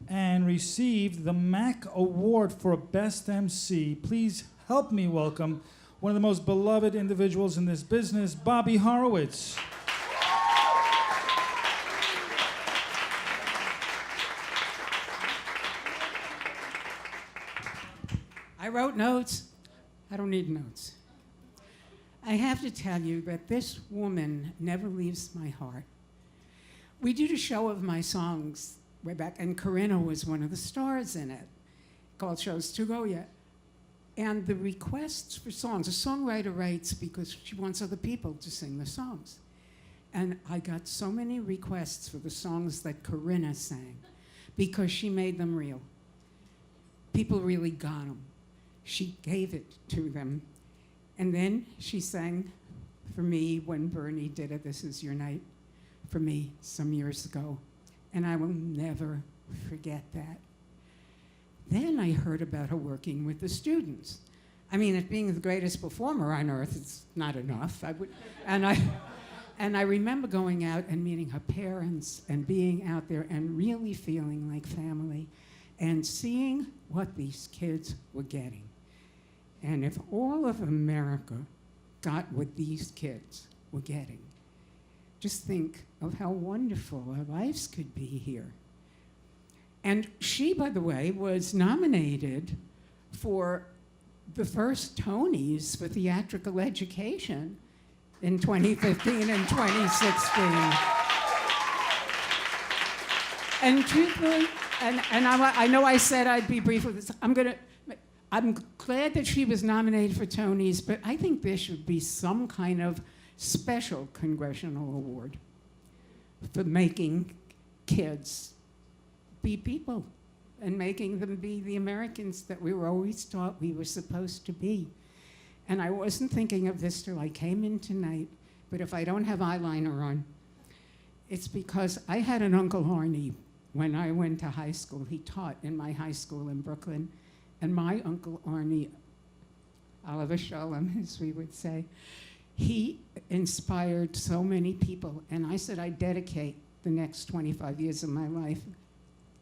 and received the MAC Award for Best MC. Please help me welcome one of the most beloved individuals in this business, Bobby Horowitz. I wrote notes. I don't need notes. I have to tell you that this woman never leaves my heart. We did a show of my songs way back, and Corinna was one of the stars in it, called Shows to Goya. And the requests for songs, a songwriter writes because she wants other people to sing the songs. And I got so many requests for the songs that Corinna sang because she made them real. People really got them. She gave it to them. And then she sang for me when Bernie did it, This Is Your Night, for me some years ago. And I will never forget that. Then I heard about her working with the students. I mean, as being the greatest performer on earth, it's not enough. And I remember going out and meeting her parents and being out there and really feeling like family and seeing what these kids were getting. And if all of America got what these kids were getting, just think of how wonderful our lives could be here. And she, by the way, was nominated for the first Tonys for theatrical education in 2015 and 2016. And truthfully, and I know I said I'd be brief with this. I'm glad that she was nominated for Tonys, but I think there should be some kind of special congressional award for making kids be people and making them be the Americans that we were always taught we were supposed to be. And I wasn't thinking of this till I came in tonight, but if I don't have eyeliner on, it's because I had an Uncle Arnie when I went to high school. He taught in my high school in Brooklyn. And my Uncle Arnie, Oliver Sholem, as we would say, he inspired so many people. And I said I'd dedicate the next 25 years of my life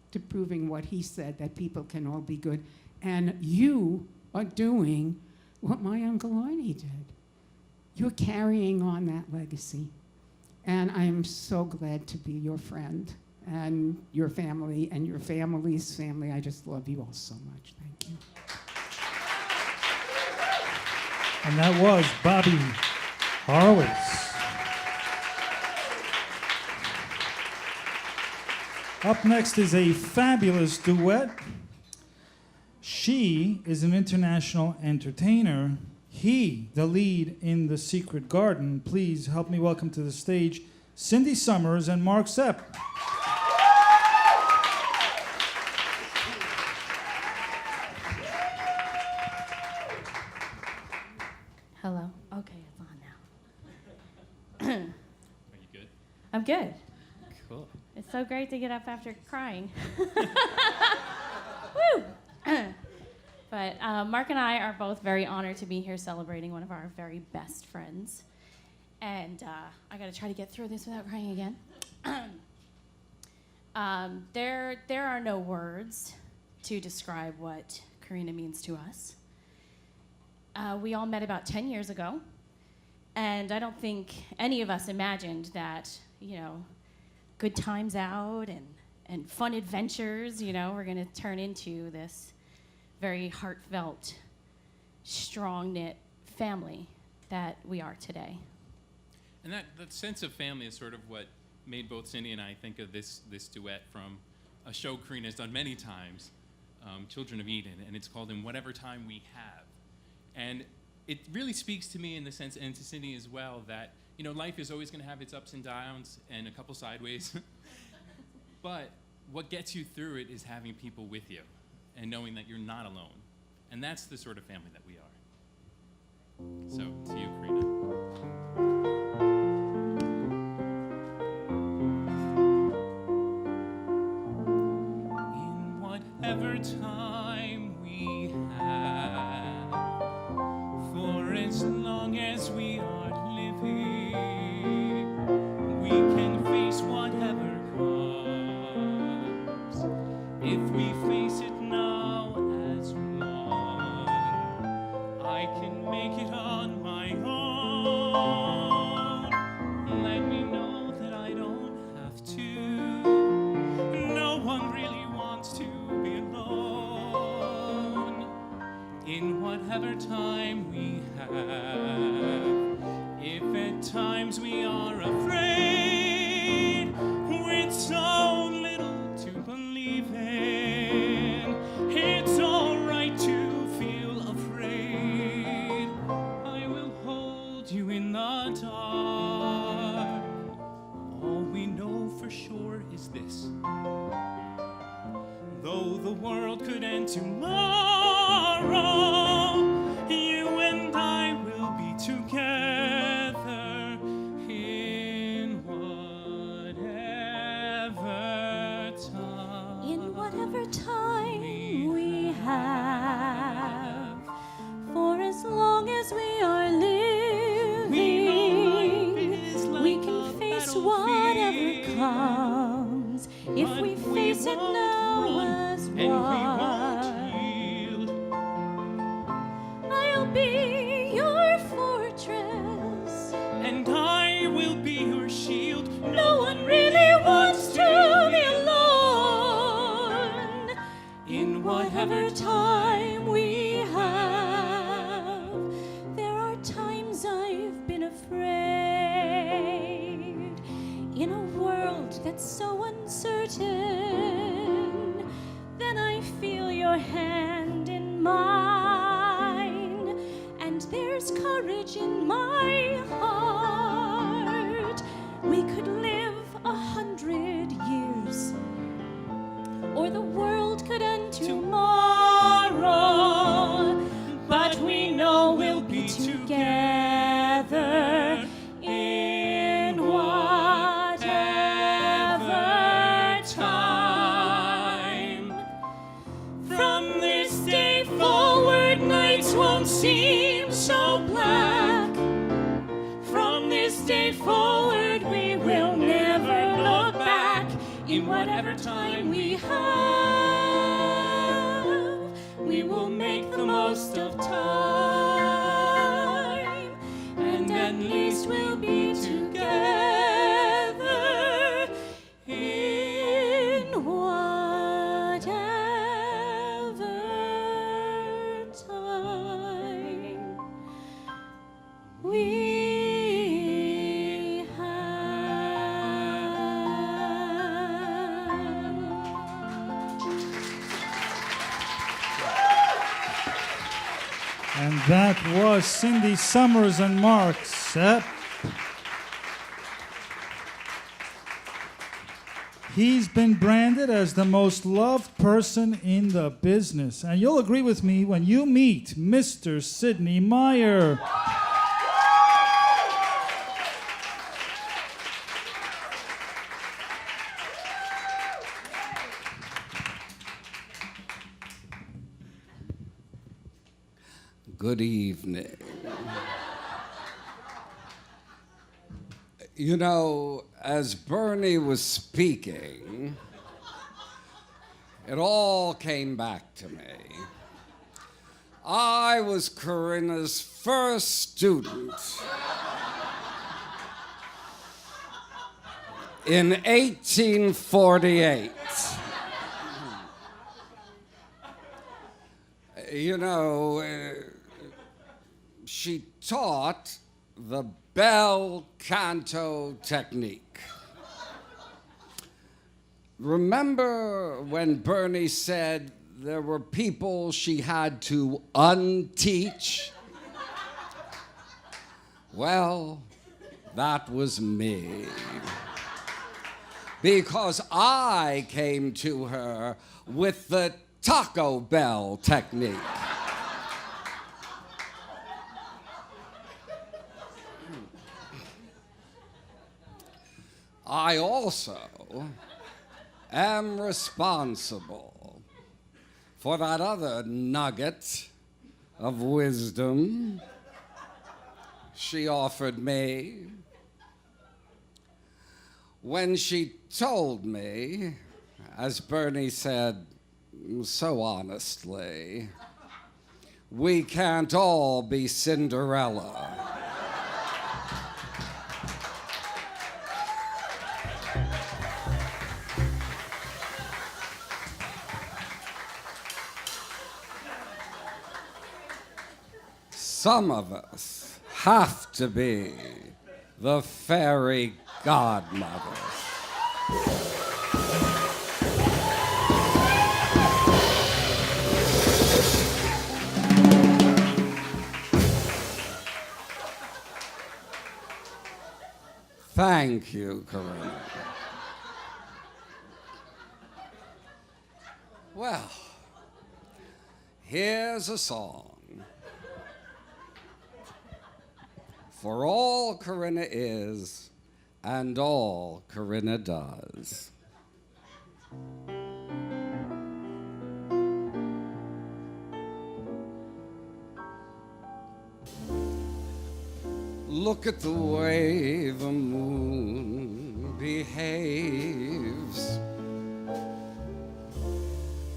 to proving what he said, that people can all be good. And you are doing what my Uncle Arnie did. You're carrying on that legacy. And I am so glad to be your friend and your family and your family's family. I just love you all so much. Thank you. And that was Bobby Horowitz. Up next is a fabulous duet. She is an international entertainer. He, the lead in The Secret Garden. Please help me welcome to the stage Cindy Summers and Mark Sepp. Hello. Okay, it's on now. Are you good? I'm good. Cool. It's so great to get up after crying. Woo! But Mark and I are both very honored to be here celebrating one of our very best friends. And I gotta try to get through this without crying again. There are no words to describe what Corinna means to us. We all met about 10 years ago, and I don't think any of us imagined that, good times out and fun adventures, were gonna turn into this very heartfelt, strong-knit family that we are today. And that sense of family is sort of what made both Cindy and I think of this duet from a show Corinna has done many times, Children of Eden, and it's called In Whatever Time We Have. And it really speaks to me in the sense, and to Cindy as well, that life is always going to have its ups and downs and a couple sideways. But what gets you through it is having people with you and knowing that you're not alone. And that's the sort of family that we are. So, to you, Corinna. In whatever time we have, for as long as we are living, we can face whatever comes. If we face it now as one, I can make it on my own. Let me know that I don't have to. No one really wants to be alone. In whatever time we have, if at times we are afraid, with so little to believe in, it's all right to feel afraid. I will hold you in the dark. All we know for sure is this: though the world could end tomorrow, you and I will be together in whatever time. In whatever time we have, for as long as we are living, we can face whatever comes. If we face it now as And we won't one, yield. I'll be your fortress. And I will be your shield. No one really wants to be alone. In whatever time we have, there are times I've been afraid. In a world that's so uncertain, then I feel your hand in mine, and there's courage in my heart. We could live 100 years, or the world could end tomorrow, but we know we'll be together in whatever time. From this day forward, nights won't seem so black. From this day forward, we will never look back. In whatever time we have, we will make the most of time, and at least we'll be together in whatever time we have. That was Cindy Summers and Mark Sepp. He's been branded as the most loved person in the business. And you'll agree with me when you meet Mr. Sidney Meyer. Good evening. You know, as Bernie was speaking, it all came back to me. I was Corinna's first student in 1848. You know, she taught the bel canto technique. Remember when Bernie said there were people she had to unteach? Well, that was me. Because I came to her with the Taco Bell technique. I also am responsible for that other nugget of wisdom she offered me when she told me, as Bernie said so honestly, we can't all be Cinderella. Some of us have to be the fairy godmothers. Thank you, Corinna. Well, here's a song for all Corinna is and all Corinna does. Look at the way the moon behaves.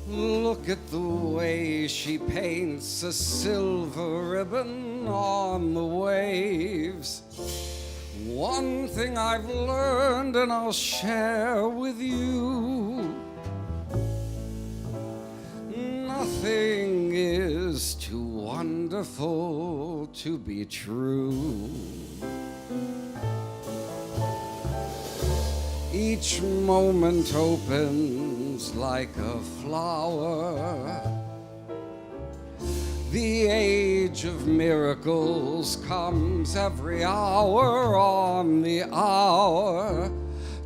Look at the way she paints a silver ribbon on the waves. One thing I've learned and I'll share with you. Nothing is too wonderful to be true. Each moment opens like a flower. The age of miracles comes every hour on the hour.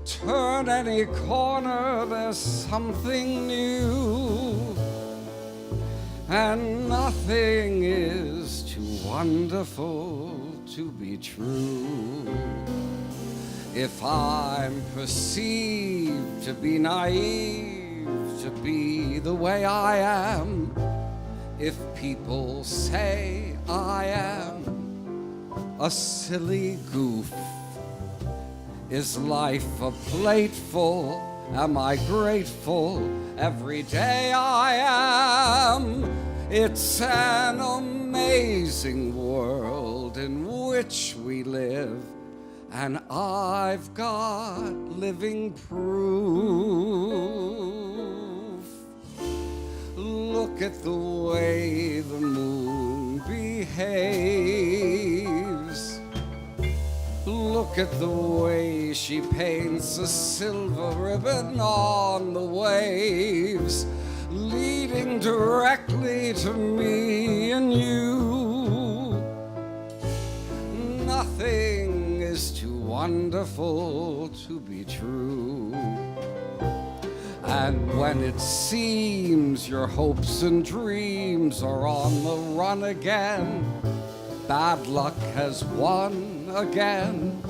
Turn any corner, there's something new. And nothing is too wonderful to be true. If I'm perceived to be naive, to be the way I am, if people say I am a silly goof, is life a plateful? Am I grateful? Every day I am. It's an amazing world in which we live, and I've got living proof. Look at the way the moon behaves. Look at the way she paints a silver ribbon on the waves, leading directly to me and you. wonderful to be true. And when it seems your hopes and dreams are on the run again, bad luck has won again,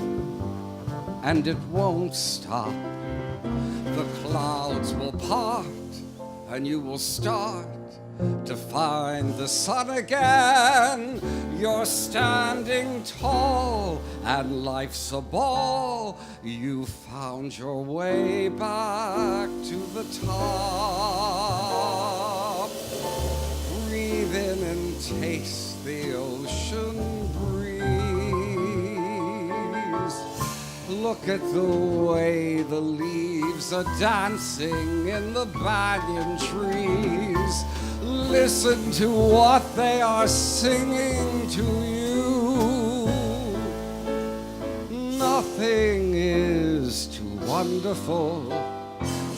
and it won't stop. The clouds will part, and you will start to find the sun again. You're standing tall, and life's a ball. You found your way back to the top. Breathe in and taste the ocean breeze. Look at the way the leaves are dancing in the banyan trees. Listen to what they are singing to you. Nothing is too wonderful.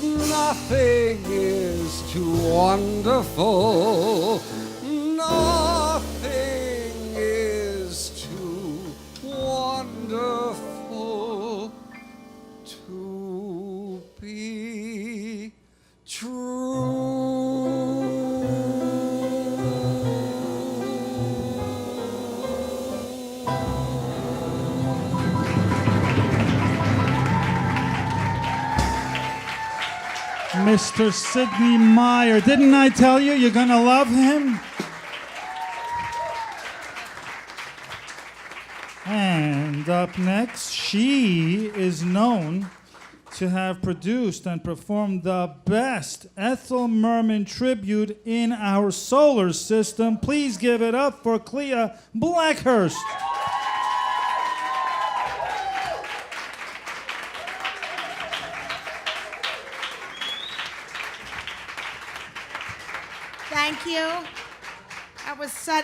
Nothing is too wonderful. Nothing is too wonderful to be true. Mr. Sidney Meyer. Didn't I tell you you're gonna love him? And up next, she is known to have produced and performed the best Ethel Merman tribute in our solar system. Please give it up for Clea Blackhurst. Thank you.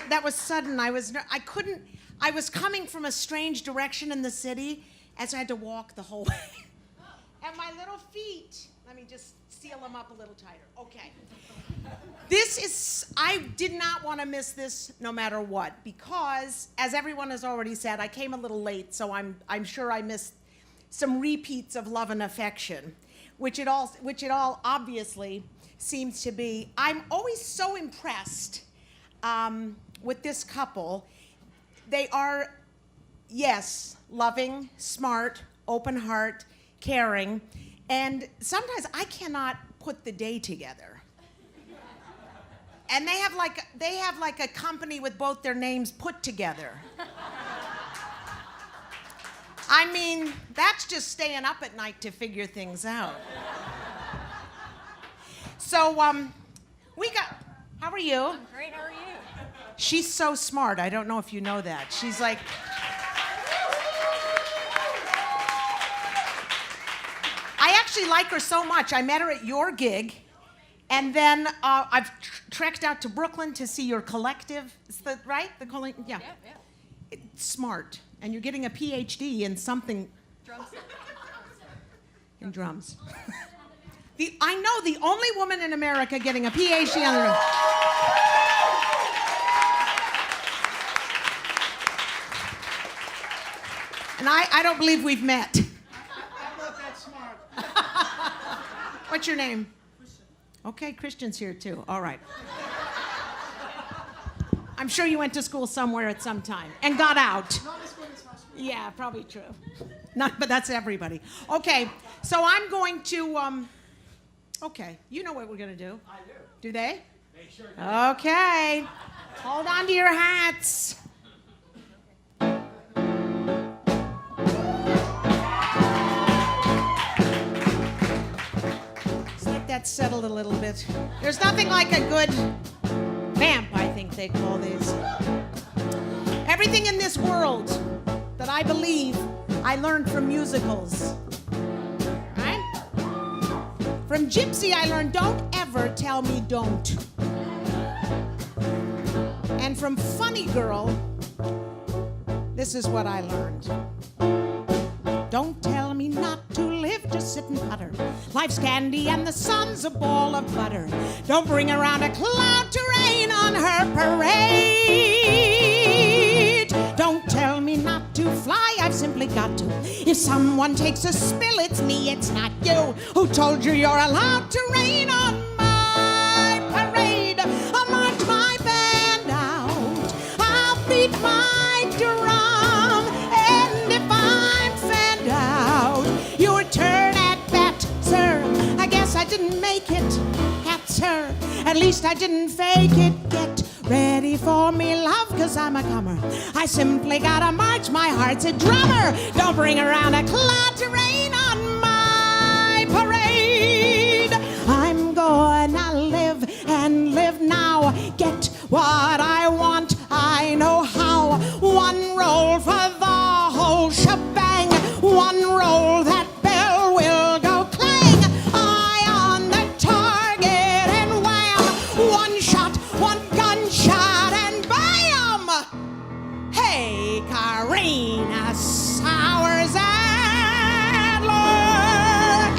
That was sudden. I was coming from a strange direction in the city, and so I had to walk the whole way. And my little feet, let me just seal them up a little tighter. Okay. I did not want to miss this no matter what, because, as everyone has already said, I came a little late, so I'm sure I missed some repeats of Love and Affection, which it all obviously seems to be. I'm always so impressed with this couple. They are, yes, loving, smart, open heart, caring, and sometimes I cannot put the day together. And they have like a company with both their names put together. I mean, that's just staying up at night to figure things out. So, how are you? I'm great, how are you? She's so smart, I don't know if you know that. She's like, I actually like her so much. I met her at your gig, and then I've trekked out to Brooklyn to see your collective. Is that right? Yeah. It's smart, and you're getting a PhD in something. Drums. In drums. I know the only woman in America getting a PhD on the drum. And I don't believe we've met. I'm not that smart. What's your name? Christian. Okay, Christian's here too. All right. I'm sure you went to school somewhere at some time and got out. Not as good as my school. Yeah, probably true. But that's everybody. Okay, so I'm going to, okay, you know what we're going to do. I do. Do they? They sure do. Okay. Hold on to your hats. Let's let that settle a little bit. There's nothing like a good vamp, I think they call these. Everything in this world that I believe I learned from musicals. Right? From Gypsy, I learned don't ever tell me don't. And from Funny Girl, this is what I learned. Don't tell me not to live, just sit and putter. Life's candy and the sun's a ball of butter. Don't bring around a cloud to rain on her parade. Don't tell me not to fly, I've simply got to. If someone takes a spill, it's me, it's not you. Who told you you're allowed to rain on my parade? I'll march my band out, I'll beat my drum, and if I'm fanned out, your turn at bat, sir. I guess I didn't make it, hat, sir. At least I didn't fake it. Get ready for me, love, 'cause I'm a comer. I simply gotta march, my heart's a drummer. Don't bring around a cloud to rain on my parade. I'm gonna live and live now. Get what I want, I know how. One roll for the whole shebang. One roll, that bell will go clang. Eye on the target and wham. One shot, one gunshot and bam! Hey, Corinna Sowers-Adler!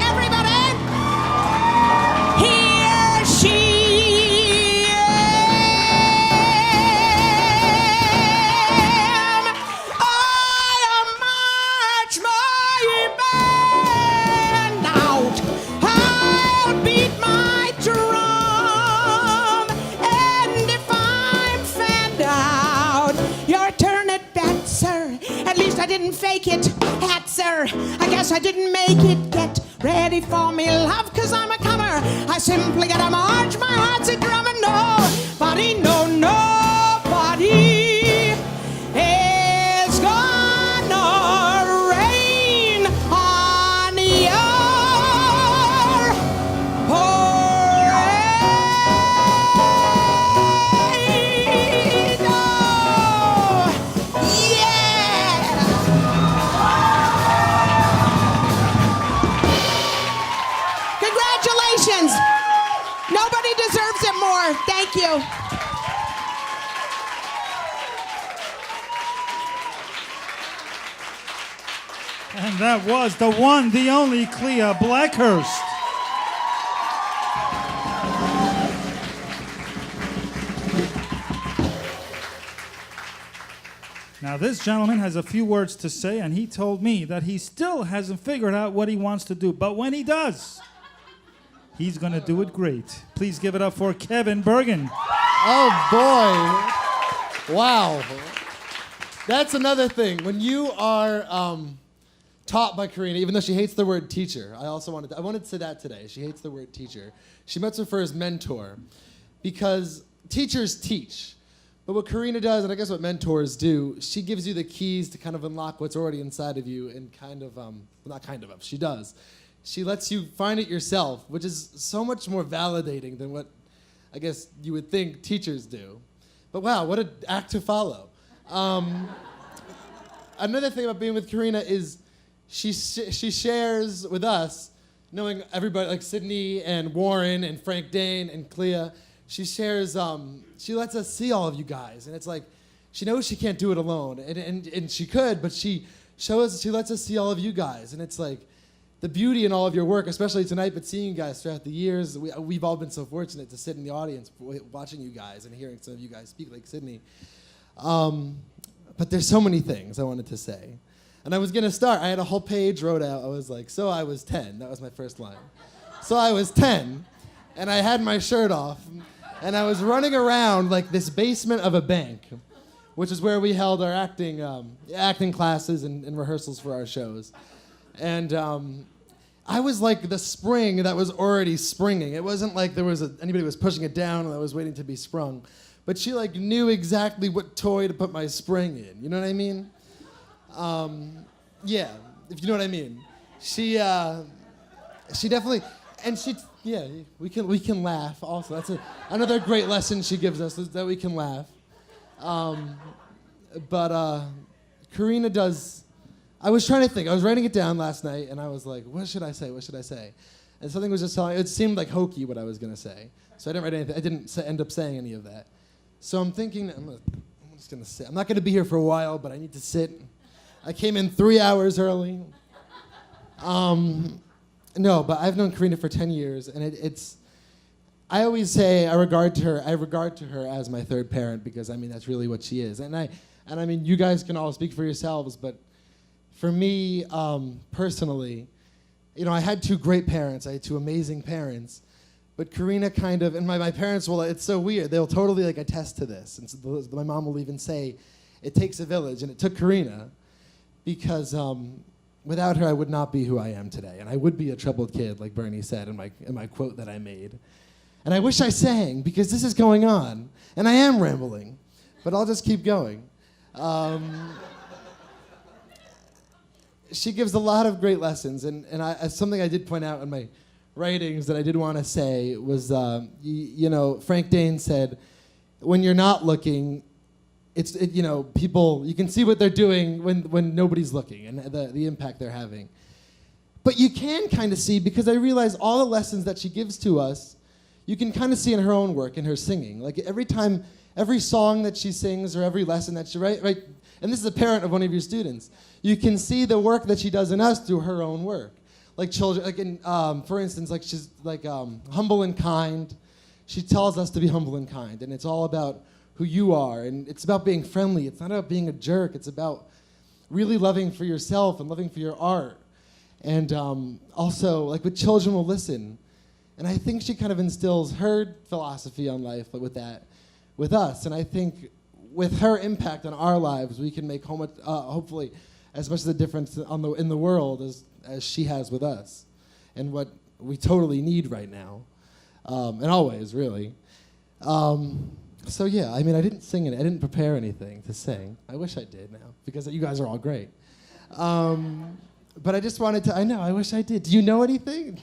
Everybody! Here she am. I'll march my band out. I'll beat my drum. And if I'm fanned out, your turn at bat, sir. At least I didn't fake it, hat, sir. I guess I didn't make it. Get ready for me, love, 'cause I'm a comer. I simply gotta march, my heart's a drum, and nobody, no, nobody is gonna rain on your parade. Oh, yeah! Congratulations! Nobody deserves it more. Thank you. And that was the one, the only Clea Blackhurst. Now, this gentleman has a few words to say, and he told me that he still hasn't figured out what he wants to do. But when he does, he's going to do it great. Please give it up for Kevin Bergen. Oh, boy. Wow. That's another thing. When you are taught by Corinna, even though she hates the word teacher, I wanted to say that today. She hates the word teacher. She much prefers mentor because teachers teach. But what Corinna does, and I guess what mentors do, she gives you the keys to kind of unlock what's already inside of you and she does. She lets you find it yourself, which is so much more validating than what I guess you would think teachers do. But wow, what an act to follow. Another thing about being with Corinna is she shares with us, knowing everybody like Sydney and Warren and Frank Dane and Clea, she shares, she lets us see all of you guys. And it's like, she knows she can't do it alone. And she could, but she lets us see all of you guys. And it's like, the beauty in all of your work, especially tonight, but seeing you guys throughout the years, we've all been so fortunate to sit in the audience watching you guys and hearing some of you guys speak, like Sydney. But there's so many things I wanted to say. And I was going to start. I had a whole page wrote out. I was like, so I was 10. That was my first line. So I was 10, and I had my shirt off, and I was running around like this basement of a bank, which is where we held our acting classes and rehearsals for our shows. And I was like the spring that was already springing. It wasn't like anybody was pushing it down and I was waiting to be sprung. But she like knew exactly what toy to put my spring in. You know what I mean? Yeah, if you know what I mean. She definitely, and we can laugh also. That's another great lesson she gives us, is that we can laugh. But Corinna does. I was trying to think. I was writing it down last night, and I was like, what should I say? What should I say? And something was just telling. It seemed like hokey what I was going to say. So I didn't write anything. I didn't end up saying any of that. So I'm thinking, I'm just going to sit. I'm not going to be here for a while, but I need to sit. I came in 3 hours early. No, but I've known Corinna for 10 years, and it's. I always say I regard to her as my third parent, because I mean that's really what she is. And I mean you guys can all speak for yourselves, but for me, personally, I had two great parents. I had two amazing parents. But Corinna kind of, and my parents will, it's so weird. They'll totally attest to this. And so my mom will even say, it takes a village, and it took Corinna, because without her, I would not be who I am today. And I would be a troubled kid, like Bernie said in my quote that I made. And I wish I sang, because this is going on. And I am rambling, but I'll just keep going. She gives a lot of great lessons, and something I did point out in my writings that I did want to say was, Frank Dane said, when you're not looking, people, you can see what they're doing when nobody's looking, and the impact they're having. But you can kind of see, because I realize all the lessons that she gives to us, you can kind of see in her own work, in her singing. Like every song that she sings, or every lesson that she writes, right? And this is a parent of one of your students. You can see the work that she does in us through her own work. Like children, for instance, she's humble and kind. She tells us to be humble and kind, and it's all about who you are, and it's about being friendly. It's not about being a jerk. It's about really loving for yourself and loving for your art. And also, with children will listen. And I think she kind of instills her philosophy on life with us. And I think with her impact on our lives, we can make hopefully as much of a difference in the world as she has with us, and what we totally need right now, and always, really. So yeah, I didn't sing it. I didn't prepare anything to sing. I wish I did now, because you guys are all great. But I just wanted to, I wish I did. Do you know anything?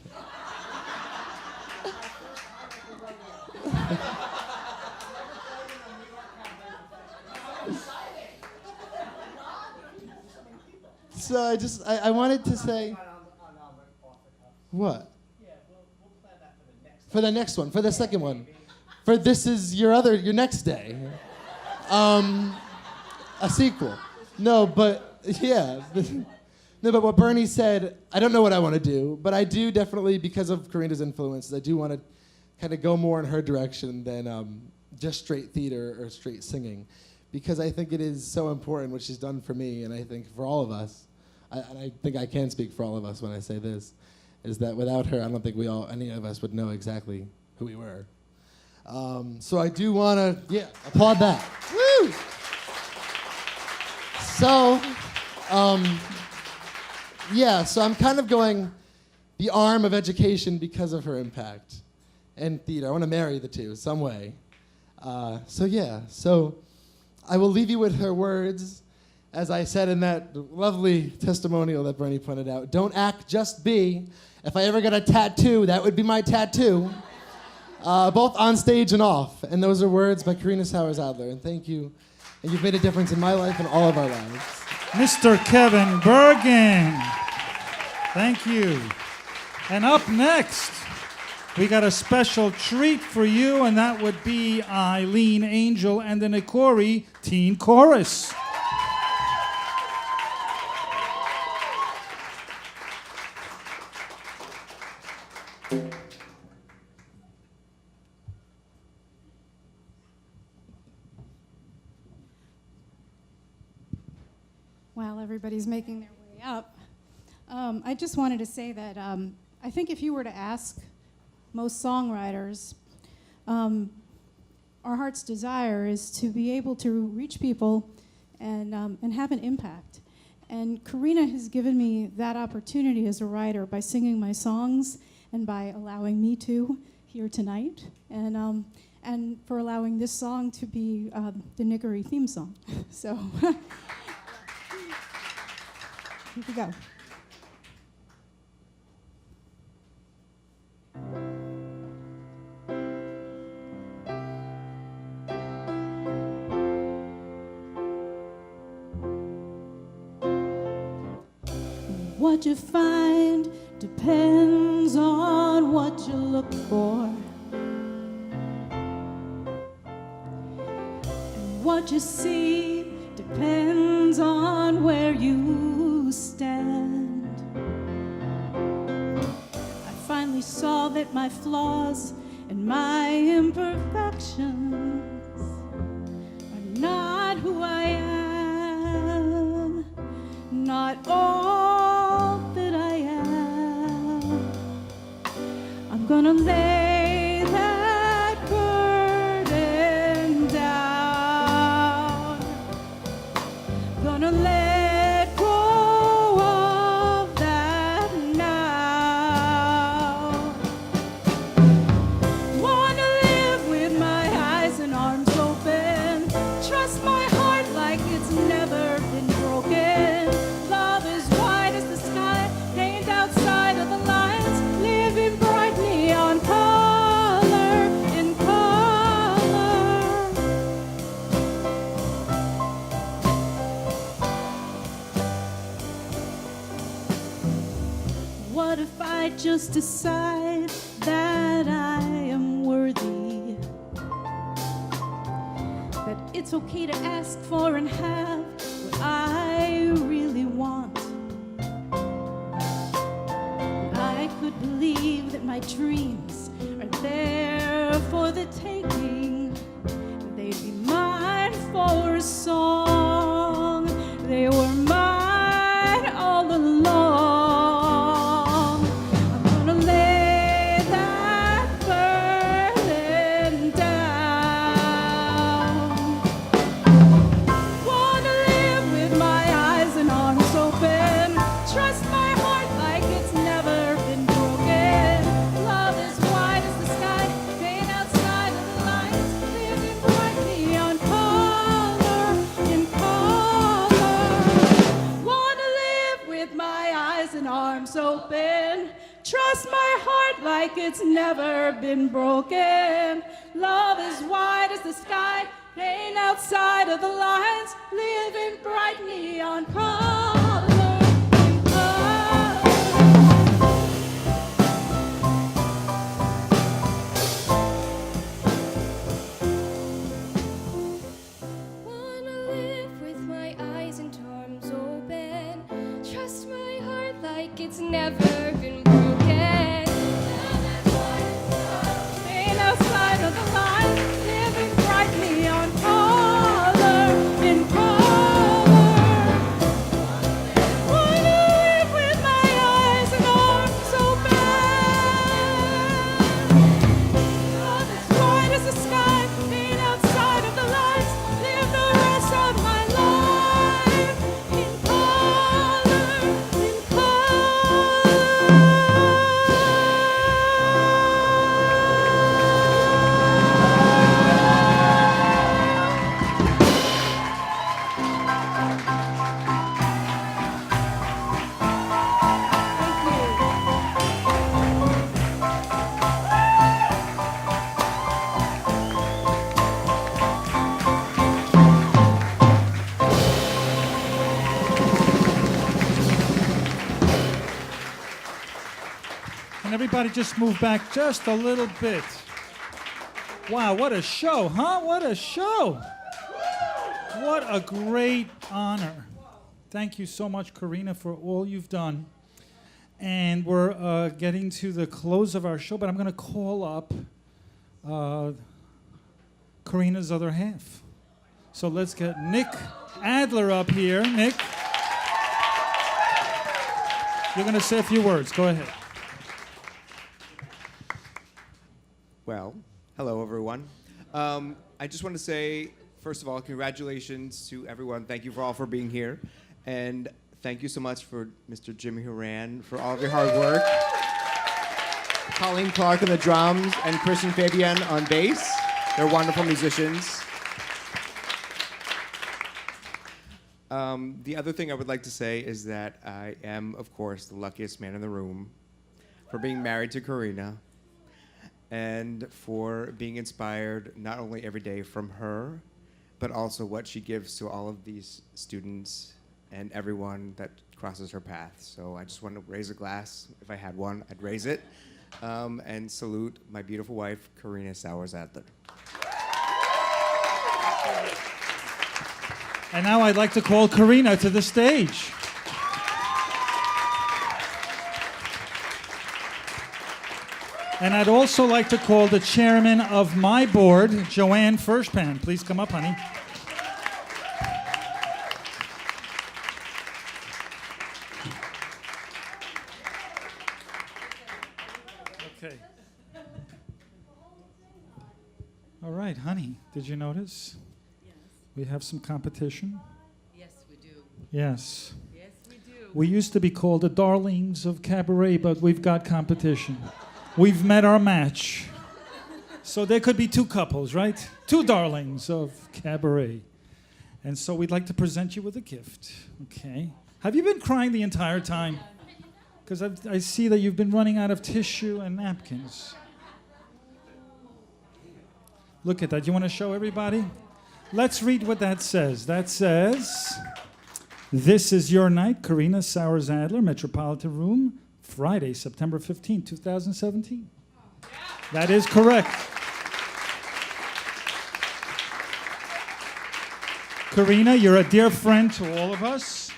So I wanted to say, what? For the next one, for the second one. For this is your next day. A sequel. No, but, yeah. No, but what Bernie said, I don't know what I want to do, but I do definitely, because of Corinna's influences, I do want to kind of go more in her direction than just straight theater or straight singing, because I think it is so important what she's done for me, and I think for all of us. And I think I can speak for all of us when I say this, is that without her, I don't think any of us would know exactly who we were. So I do want to, applaud that. Woo! So, so I'm kind of going the arm of education because of her impact, and theater. I want to marry the two some way. So I will leave you with her words. As I said in that lovely testimonial that Bernie pointed out, don't act, just be. If I ever got a tattoo, that would be my tattoo. Both on stage and off. And those are words by Corinna Sowers-Adler. And thank you. And you've made a difference in my life and all of our lives. Mr. Kevin Bergen. Thank you. And up next, we got a special treat for you, and that would be Eileen Angel and the Nikori Teen Chorus. While everybody's making their way up, I just wanted to say that I think if you were to ask most songwriters, our heart's desire is to be able to reach people and have an impact. And Corinna has given me that opportunity as a writer by singing my songs and by allowing me to here tonight, and for allowing this song to be the Nickery theme song. So. Here we go. What you find depends on what you look for. And what you see depends on where you stand. I finally saw that my flaws and my imperfections are not who I am, not all Gonna lay that burden down. Gonna let go of that now. Wanna live with my eyes and arms open. Trust my heart like it's never been broken. Love is wide as the sky, paint outside of the lines, living bright neon color in color. What if I just decide that I am worthy? That it's okay to ask for and have what I really want. I could believe that my dreams are there for the taking. They'd be mine for a song. They were mine all along. I'm gonna lay that burden down. Wanna live with my eyes and arms open. Trust my heart like it's never been broken. Love is wide as the sky, paint outside of the lines, living bright neon color in color. Wanna live with my eyes and arms open. Trust my heart like it's never been broken. Love is wide as the sky, paint outside of the lines, living bright neon color in color. Wanna live with my eyes and arms open. Trust my heart like it's never been broken. Paint outside of the lines, living bright neon color in color. Wanna live with my eyes and arms open. Love is wide as the sky, paint outside of the lines, live the rest of my life in color, in And everybody just move back just a little bit. Wow, what a show, huh? What a show. What a great honor. Thank you so much, Corinna, for all you've done. And we're getting to the close of our show, but I'm going to call up Corinna's other half. So let's get Nick Adler up here. Nick, you're going to say a few words. Go ahead. Well, hello everyone. I just want to say, first of all, congratulations to everyone. Thank you for all for being here. And thank you so much for Mr. Jimmy Horan for all of your hard work. Colleen Clark on the drums and Christian Fabian on bass. They're wonderful musicians. The other thing I would like to say is that I am, of course, the luckiest man in the room for being married to Corinna and for being inspired not only every day from her, but also what she gives to all of these students and everyone that crosses her path. So I just want to raise a glass. If I had one, I'd raise it and salute my beautiful wife, Corinna Sowers-Adler. And now I'd like to call Corinna to the stage. And I'd also like to call the chairman of my board, Joanne Fershpan. Please come up, honey. Okay. All right, honey, did you notice? Yes. We have some competition. Yes, we do. Yes. Yes, we do. We used to be called the darlings of cabaret, but we've got competition. We've met our match. So there could be two couples, right? Two darlings of cabaret. And so we'd like to present you with a gift, okay? Have you been crying the entire time? Because I see that you've been running out of tissue and napkins. Look at that. You want to show everybody? Let's read what that says. That says, "This is your night, Corinna, Sowers-Adler, Metropolitan Room, Friday, September 15, 2017. That is correct. Corinna, you're a dear friend to all of us,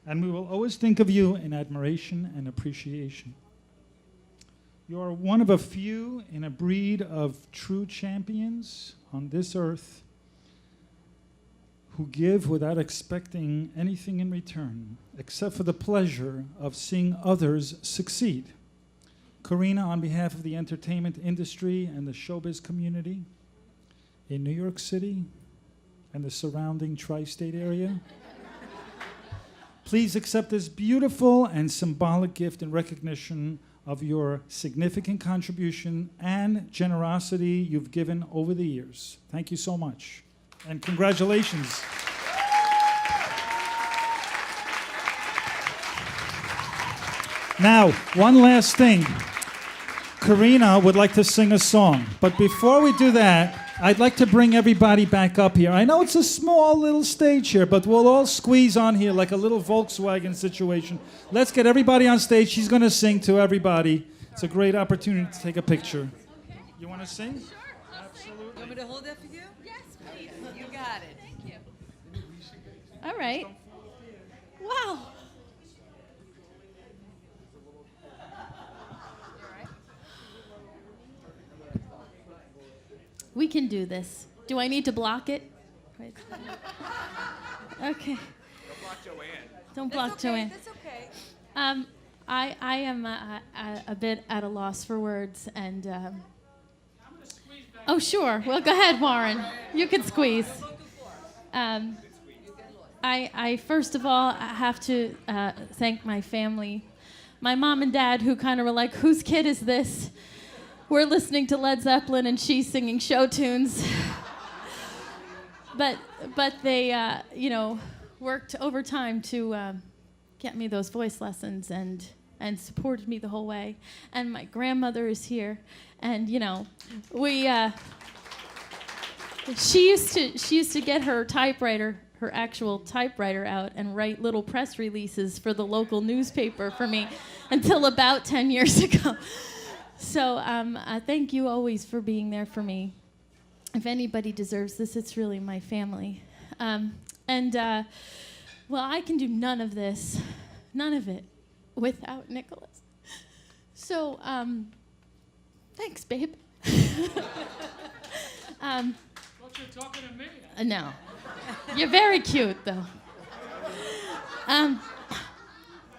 and we will always think of you in admiration and appreciation. You are one of a few in a breed of true champions on this earth who give without expecting anything in return, except for the pleasure of seeing others succeed. Corinna, on behalf of the entertainment industry and the showbiz community in New York City and the surrounding tri-state area, please accept this beautiful and symbolic gift in recognition of your significant contribution and generosity you've given over the years. Thank you so much, and congratulations. Now, one last thing. Corinna would like to sing a song, but before we do that, I'd like to bring everybody back up here. I know it's a small little stage here, but we'll all squeeze on here like a little Volkswagen situation. Let's get everybody on stage. She's going to sing to everybody. It's a great opportunity to take a picture. Okay. You want to sing? Sure. Absolutely. You want me to hold that for you? Yes, please. You got it. Thank you. All right. Wow. We can do this. Do I need to block it? Wait. Okay. Don't block Joanne. Don't block Joanne. That's okay. I am a bit at a loss for words, and oh sure. Well, go ahead, Warren. You can squeeze. I first of all have to thank my family, my mom and dad, who kind of were like, "Whose kid is this?" We're listening to Led Zeppelin and she's singing show tunes. but they, worked overtime to get me those voice lessons and supported me the whole way. And my grandmother is here, and she used to get her actual typewriter out and write little press releases for the local newspaper for me until about 10 years ago. So thank you always for being there for me. If anybody deserves this, it's really my family. Well, I can do none of it, without Nicholas. So, thanks, babe. Thought you were talking to me. No. You're very cute, though.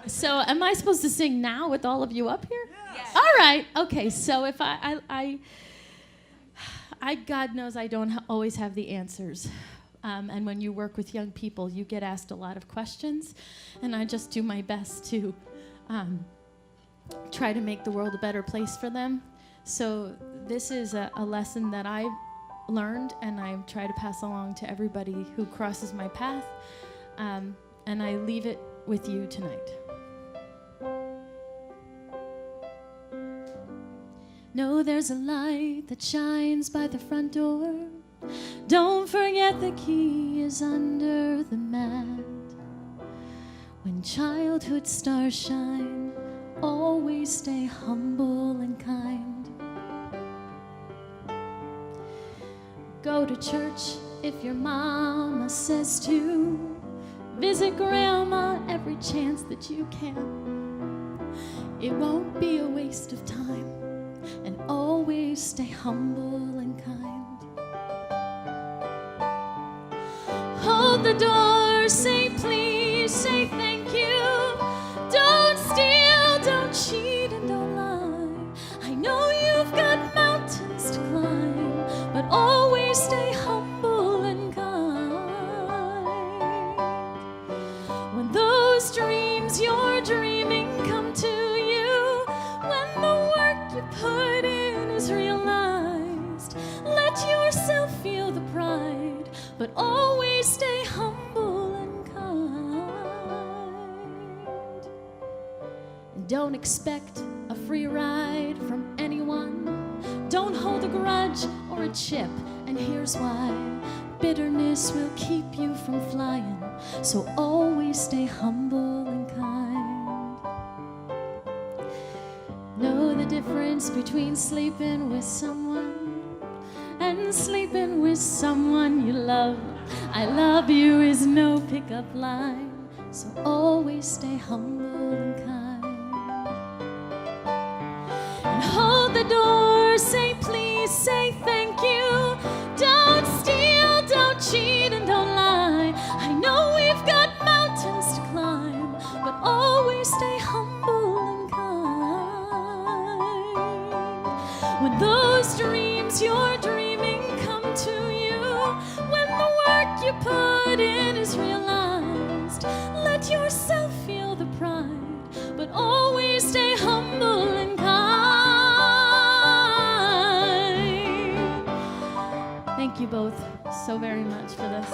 So, am I supposed to sing now with all of you up here? Yes. All right. Okay. So, if I God knows I don't always have the answers. And when you work with young people, you get asked a lot of questions, and I just do my best to try to make the world a better place for them. So, this is a lesson that I learned, and I try to pass along to everybody who crosses my path. And I leave it with you tonight. Know there's a light that shines by the front door. Don't forget the key is under the mat. When childhood stars shine, always stay humble and kind. Go to church if your mama says to. Visit grandma every chance that you can. It won't be a waste of time. And always stay humble and kind. Hold the door, say please, say thank you. Don't steal, don't cheat, and don't lie. I know you've got mountains to climb, but always always stay humble and kind. When those dreams you're dreaming come to you, when the work you put in is realized, let yourself feel the pride, but always stay humble and kind. And don't expect a free ride from anyone. Don't hold a grudge or a chip, and here's why. Bitterness will keep you from flying, so always stay humble and kind. Know the difference between sleeping with someone and sleeping with someone you love. I love you is no pickup line, so always stay humble and kind. And hold the door, say please, say thank you. Don't steal, don't cheat, and don't lie. I know we've got mountains to climb, but always stay humble and kind. When those dreams you're dreaming come to you, when the work you put in is realized, let yourself feel the pride, but always stay humble and kind. Thank you both so very much for this.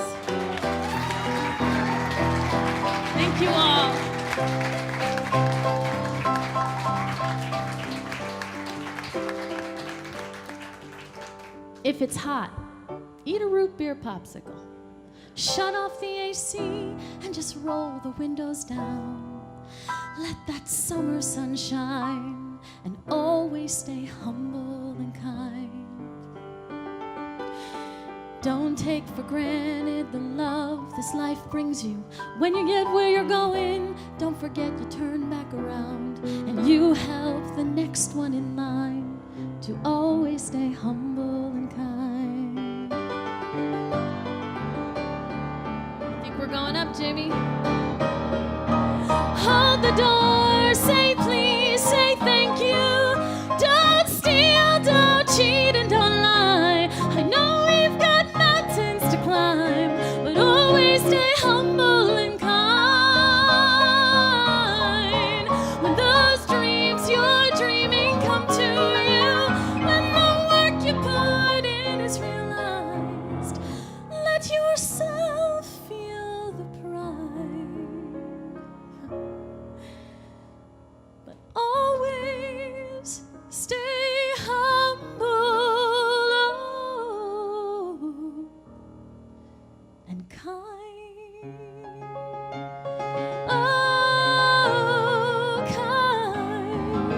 Thank you all. If it's hot, eat a root beer popsicle. Shut off the AC and just roll the windows down. Let that summer sun shine and always stay humble and kind. Don't take for granted the love this life brings you. When you get where you're going, don't forget you turn back around and you help the next one in line to always stay humble and kind. I think we're going up, Jimmy. Hold the door, say please, say thank you. Don't steal, don't cheat, and don't lie. I know we've got mountains to climb, but always stay humble and kind. When those dreams you're dreaming come to you, when the work you put in is realized, let yourself feel the pride, but always stay humble and kind. Oh, kind.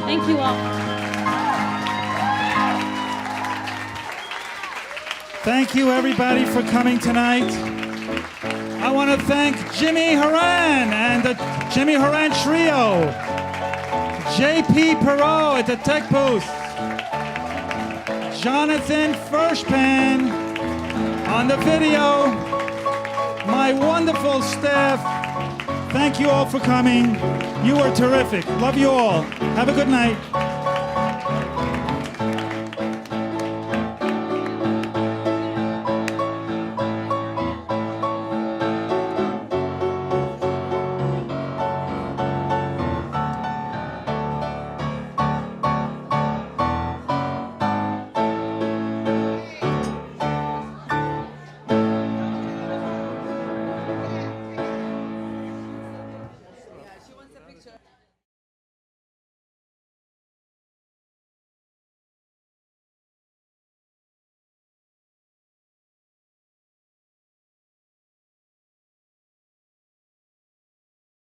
Thank you all. Thank you, everybody, for coming tonight. I want to thank Jimmy Horan and the Jimmy Horan Trio, JP Perot at the tech booth, Jonathan Fershpan on the video, my wonderful staff. Thank you all for coming. You were terrific. Love you all. Have a good night.